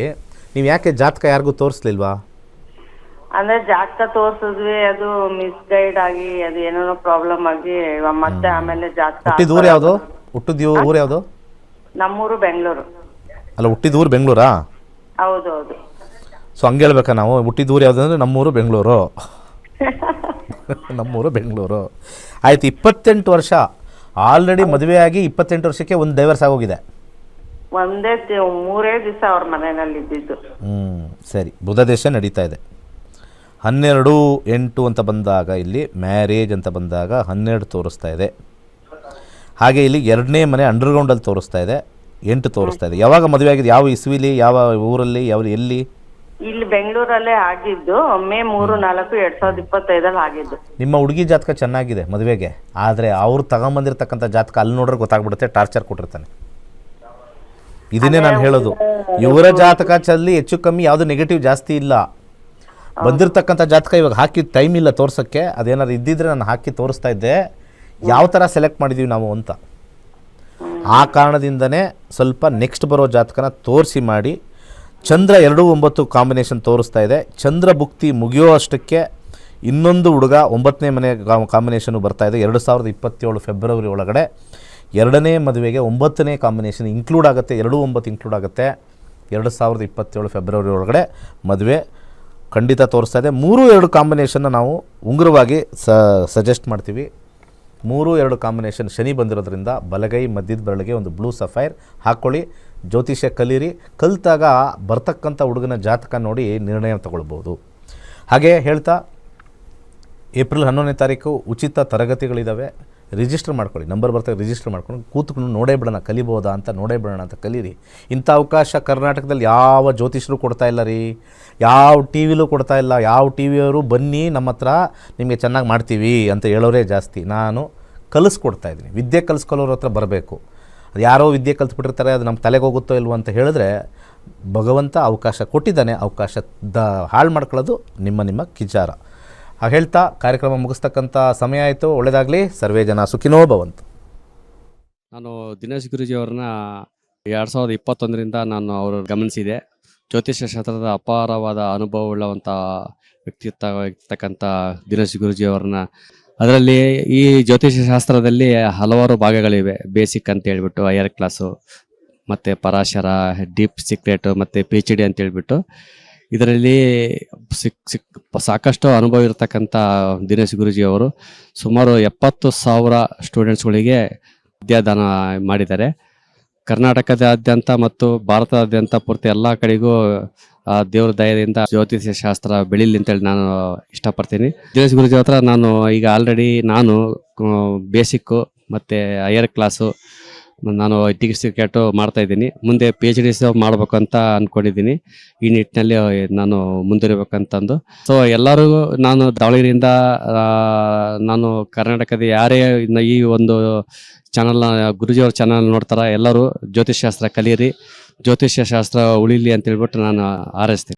ನೀವು ಯಾಕೆ ಜಾತಕ ಯಾರಿಗೂ ತೋರಿಸ್ಲಿಲ್ವಾ? ಅಂದ್ರೆ ಜಾತಕ ತೋರ್ಸಿದ್ವಿ, ಅದು ಮಿಸ್ಗೈಡ್ ಆಗಿ ಅದು ಏನೇನೋ ಪ್ರಾಬ್ಲಮ್ ಆಗಿ ಮತ್ತೆ ಆಮೇಲೆ ಜಾತಕ. ಹುಟ್ಟಿದ ಊರು ಯಾವುದು? ಊರು ಯಾವುದು? ನಮ್ಮೂರು ಬೆಂಗಳೂರು. ಅಲ್ಲ, ಹುಟ್ಟಿದ ಊರು ಬೆಂಗಳೂರಾ? ಹೌದೌದು. ಸೊ ಹಂಗೆ ಹೇಳ್ಬೇಕಾ ನಾವು? ಹುಟ್ಟಿದ ಊರು ಯಾವುದು ಅಂದರೆ ನಮ್ಮೂರು ಬೆಂಗಳೂರು. ನಮ್ಮೂರು ಬೆಂಗಳೂರು. ಆಯ್ತು. 28 ವರ್ಷ ಆಲ್ರೆಡಿ ಮದುವೆಯಾಗಿ 28 ವರ್ಷಕ್ಕೆ ಒಂದು ಡೈವರ್ಸ್ ಆಗೋಗಿದೆ. ಒಂದೇ 3 ದಿವಸ ಅವ್ರ ಮನೆಯಲ್ಲಿ ಇದ್ದಿದ್ದು. ಸರಿ. ಬುಧ ದೇಶ ನಡೀತಾ ಇದೆ. 12/8 ಅಂತ ಬಂದಾಗ ಇಲ್ಲಿ ಮ್ಯಾರೇಜ್ ಅಂತ ಬಂದಾಗ 12 ತೋರಿಸ್ತಾ ಇದೆ. ಹಾಗೆ ಇಲ್ಲಿ 2ನೇ ಮನೆ ಅಂಡರ್ಗ್ರೌಂಡಲ್ಲಿ ತೋರಿಸ್ತಾ ಇದೆ, 8 ತೋರಿಸ್ತಾ ಇದೆ. ಯಾವಾಗ ಮದುವೆ ಆಗಿದೆ? ಯಾವ ಇಸ್ವಿಲಿ, ಯಾವ ಊರಲ್ಲಿ, ಎಲ್ಲಿ? ಇಲ್ಲಿ ಬೆಂಗಳೂರಲ್ಲೇ ಆಗಿದ್ದು. ಮೇ 3/4/2025 ಆಗಿದ್ದು. ನಿಮ್ಮ ಹುಡುಗಿ ಜಾತಕ ಚೆನ್ನಾಗಿದೆ ಮದುವೆಗೆ, ಆದರೆ ಅವ್ರು ತಗೊಂಬಂದಿರ್ತಕ್ಕಂಥ ಜಾತಕ ಅಲ್ಲಿ ನೋಡ್ರೆ ಗೊತ್ತಾಗ್ಬಿಡುತ್ತೆ, ಟಾರ್ಚರ್ ಕೊಟ್ಟಿರ್ತಾನೆ. ಇದನ್ನೇ ನಾನು ಹೇಳೋದು. ಇವರ ಜಾತಕ ಚಲ್ಲಿ ಹೆಚ್ಚು ಕಮ್ಮಿ ಯಾವುದು ನೆಗೆಟಿವ್ ಜಾಸ್ತಿ ಇಲ್ಲ. ಬಂದಿರತಕ್ಕಂಥ ಜಾತಕ ಇವಾಗ ಹಾಕಿ ಟೈಮ್ ಇಲ್ಲ ತೋರ್ಸೋಕ್ಕೆ. ಅದೇನಾದ್ರು ಇದ್ದಿದ್ರೆ ನಾನು ಹಾಕಿ ತೋರಿಸ್ತಾ ಇದ್ದೆ, ಯಾವ ಥರ ಸೆಲೆಕ್ಟ್ ಮಾಡಿದ್ದೀವಿ ನಾವು ಅಂತ. ಆ ಕಾರಣದಿಂದನೇ ಸ್ವಲ್ಪ ನೆಕ್ಸ್ಟ್ ಬರೋ ಜಾತಕನ ತೋರಿಸಿ ಮಾಡಿ. ಚಂದ್ರ 2-9 ಕಾಂಬಿನೇಷನ್ ತೋರಿಸ್ತಾ ಇದೆ. ಚಂದ್ರ ಭುಕ್ತಿ ಮುಗಿಯೋ ಅಷ್ಟಕ್ಕೆ ಇನ್ನೊಂದು ಹುಡುಗ 9ನೇ ಮನೆ ಕಾಂಬಿನೇಷನು ಬರ್ತಾ ಇದೆ. 2027 ಫೆಬ್ರವರಿ ಒಳಗಡೆ 2ನೇ ಮದುವೆಗೆ 9ನೇ ಕಾಂಬಿನೇಷನ್ ಇನ್ಕ್ಲೂಡ್ ಆಗುತ್ತೆ. 2-9 ಇನ್ಕ್ಲೂಡ್ ಆಗುತ್ತೆ. 2027 ಫೆಬ್ರವರಿ ಒಳಗಡೆ ಮದುವೆ ಖಂಡಿತ ತೋರಿಸ್ತಾ ಇದೆ. 3-2 ಕಾಂಬಿನೇಷನ್ನ ನಾವು ಉಂಗುರವಾಗಿ ಸಜೆಸ್ಟ್ ಮಾಡ್ತೀವಿ. 3-2 ಕಾಂಬಿನೇಷನ್ ಶನಿ ಬಂದಿರೋದ್ರಿಂದ ಬಲಗೈ ಮಧ್ಯದ ಬೆರಳಿಗೆ ಒಂದು ಬ್ಲೂ ಸಫೈರ್ ಹಾಕ್ಕೊಳ್ಳಿ. ಜ್ಯೋತಿಷ್ಯ ಕಲೀರಿ. ಕಲಿತಾಗ ಬರ್ತಕ್ಕಂಥ ಹುಡುಗನ ಜಾತಕ ನೋಡಿ ನಿರ್ಣಯ ತಗೊಳ್ಬೋದು. ಹಾಗೆ ಹೇಳ್ತಾ, ಏಪ್ರಿಲ್ 11ನೇ ತಾರೀಕು ಉಚಿತ ತರಗತಿಗಳಿದ್ದಾವೆ. ರಿಜಿಸ್ಟರ್ ಮಾಡ್ಕೊಳ್ಳಿ. ನಂಬರ್ ಬರ್ತಾರೆ, ರಿಜಿಸ್ಟರ್ ಮಾಡ್ಕೊಂಡು ಕೂತ್ಕೊಂಡು ನೋಡೇ ಬಿಡೋಣ, ಕಲಿಬೋದಾ ಅಂತ ನೋಡೇ ಬಿಡೋಣ ಅಂತ ಕಲೀರಿ. ಇಂಥ ಅವಕಾಶ ಕರ್ನಾಟಕದಲ್ಲಿ ಯಾವ ಜ್ಯೋತಿಷರು ಕೊಡ್ತಾ ಇಲ್ಲ ರೀ, ಯಾವ ಟಿ ವಿಲೂ ಕೊಡ್ತಾ ಇಲ್ಲ. ಯಾವ ಟಿ ವಿಯವರು ಬನ್ನಿ ನಮ್ಮ ಹತ್ರ ನಿಮಗೆ ಚೆನ್ನಾಗಿ ಮಾಡ್ತೀವಿ ಅಂತ ಹೇಳೋರೇ ಜಾಸ್ತಿ. ನಾನು ಕಲಿಸ್ಕೊಡ್ತಾ ಇದ್ದೀನಿ. ವಿದ್ಯೆ ಕಲಿಸ್ಕೊಳ್ಳೋರ ಹತ್ರ ಬರಬೇಕು. ಅದು ಯಾರೋ ವಿದ್ಯೆ ಕಲಿಸ್ಬಿಟ್ಟಿರ್ತಾರೆ, ಅದು ನಮ್ಮ ತಲೆಗೆ ಹೋಗುತ್ತೋ ಇಲ್ವೋ ಅಂತ ಹೇಳಿದ್ರೆ ಭಗವಂತ ಅವಕಾಶ ಕೊಟ್ಟಿದ್ದಾನೆ. ಅವಕಾಶದ ಹಾಳು ಮಾಡ್ಕೊಳ್ಳೋದು ನಿಮ್ಮ ಕಿಚಾರ. ಹೇಳ್ತಾ ಕಾರ್ಯಕ್ರಮ ಮುಗಿಸ್ತಕ್ಕಂಥ ಸಮಯ ಆಯಿತು. ಒಳ್ಳೆಯದಾಗಲಿ. ಸರ್ವೇ ಜನ ಸುಖಿನೋ ಭವಂತು. ನಾನು ದಿನೇಶ್ ಗುರೂಜಿ ಅವ್ರನ್ನ 2021ರಿಂದ ನಾನು ಅವರು ಗಮನಿಸಿದೆ. ಜ್ಯೋತಿಷ್ಯ ಕ್ಷೇತ್ರದ ಅಪಾರವಾದ ಅನುಭವವುಳ್ಳವಂಥ ವ್ಯಕ್ತಿತ್ವ ಇರ್ತಕ್ಕಂಥ ದಿನೇಶ್ ಗುರೂಜಿ ಅವ್ರನ್ನ, ಅದರಲ್ಲಿ ಈ ಜ್ಯೋತಿಷ್ಯ ಶಾಸ್ತ್ರದಲ್ಲಿ ಹಲವಾರು ಭಾಗಗಳಿವೆ. ಬೇಸಿಕ್ ಅಂತ ಹೇಳ್ಬಿಟ್ಟು, ಹೈಯರ್ ಕ್ಲಾಸು, ಮತ್ತು ಪರಾಶರ, ಡೀಪ್ ಸೀಕ್ರೆಟ್, ಮತ್ತು PhD ಅಂತ ಹೇಳ್ಬಿಟ್ಟು ಇದರಲ್ಲಿ ಸಾಕಷ್ಟು ಅನುಭವ ಇರತಕ್ಕಂಥ ದಿನೇಶ್ ಗುರೂಜಿ ಅವರು ಸುಮಾರು 70,000 ಸ್ಟೂಡೆಂಟ್ಸ್ಗಳಿಗೆ ವಿದ್ಯಾದಾನ ಮಾಡಿದ್ದಾರೆ. ಕರ್ನಾಟಕದಾದ್ಯಂತ ಮತ್ತು ಭಾರತದಾದ್ಯಂತ ಪೂರ್ತಿ ಎಲ್ಲ ಕಡೆಗೂ ದೇವ್ರ ದಯದಿಂದ ಜ್ಯೋತಿಷ್ಯ ಶಾಸ್ತ್ರ ಬೆಳೀಲಿ ಅಂತೇಳಿ ನಾನು ಇಷ್ಟಪಡ್ತೀನಿ. ದಿನೇಶ್ ಗುರೂಜಿ ಹತ್ರ ನಾನು ಈಗ ಆಲ್ರೆಡಿ ಬೇಸಿಕ್ಕು ಮತ್ತು ಹೈಯರ್ ಕ್ಲಾಸು ನಾನು ಡಿಗ್ರಿ ಸರ್ಟಿಫಿಕೇಟು ಮಾಡ್ತಾ ಇದ್ದೀನಿ. ಮುಂದೆ PhD ಮಾಡಬೇಕು ಅಂತ ಅಂದ್ಕೊಂಡಿದ್ದೀನಿ. ಈ ನಿಟ್ಟಿನಲ್ಲಿ ನಾನು ಮುಂದುವರಿಬೇಕಂತಂದು. ಸೊ ಎಲ್ಲರಿಗೂ ನಾನು ದಾವಣಗೆರೆಯಿಂದ ನಾನು ಕರ್ನಾಟಕದ ಯಾರೇ ಈ ಒಂದು ಚಾನಲ್ನ ಗುರೂಜಿಯವ್ರ ಚಾನಲ್ ನೋಡ್ತಾರ ಎಲ್ಲರೂ ಜ್ಯೋತಿಷ್ಯಶಾಸ್ತ್ರ ಕಲೀರಿ, ಜ್ಯೋತಿಷ್ಯ ಶಾಸ್ತ್ರ ಉಳಿಲಿ ಅಂತ ಹೇಳ್ಬಿಟ್ಟು ನಾನು ಹಾರೈಸ್ತೀನಿ.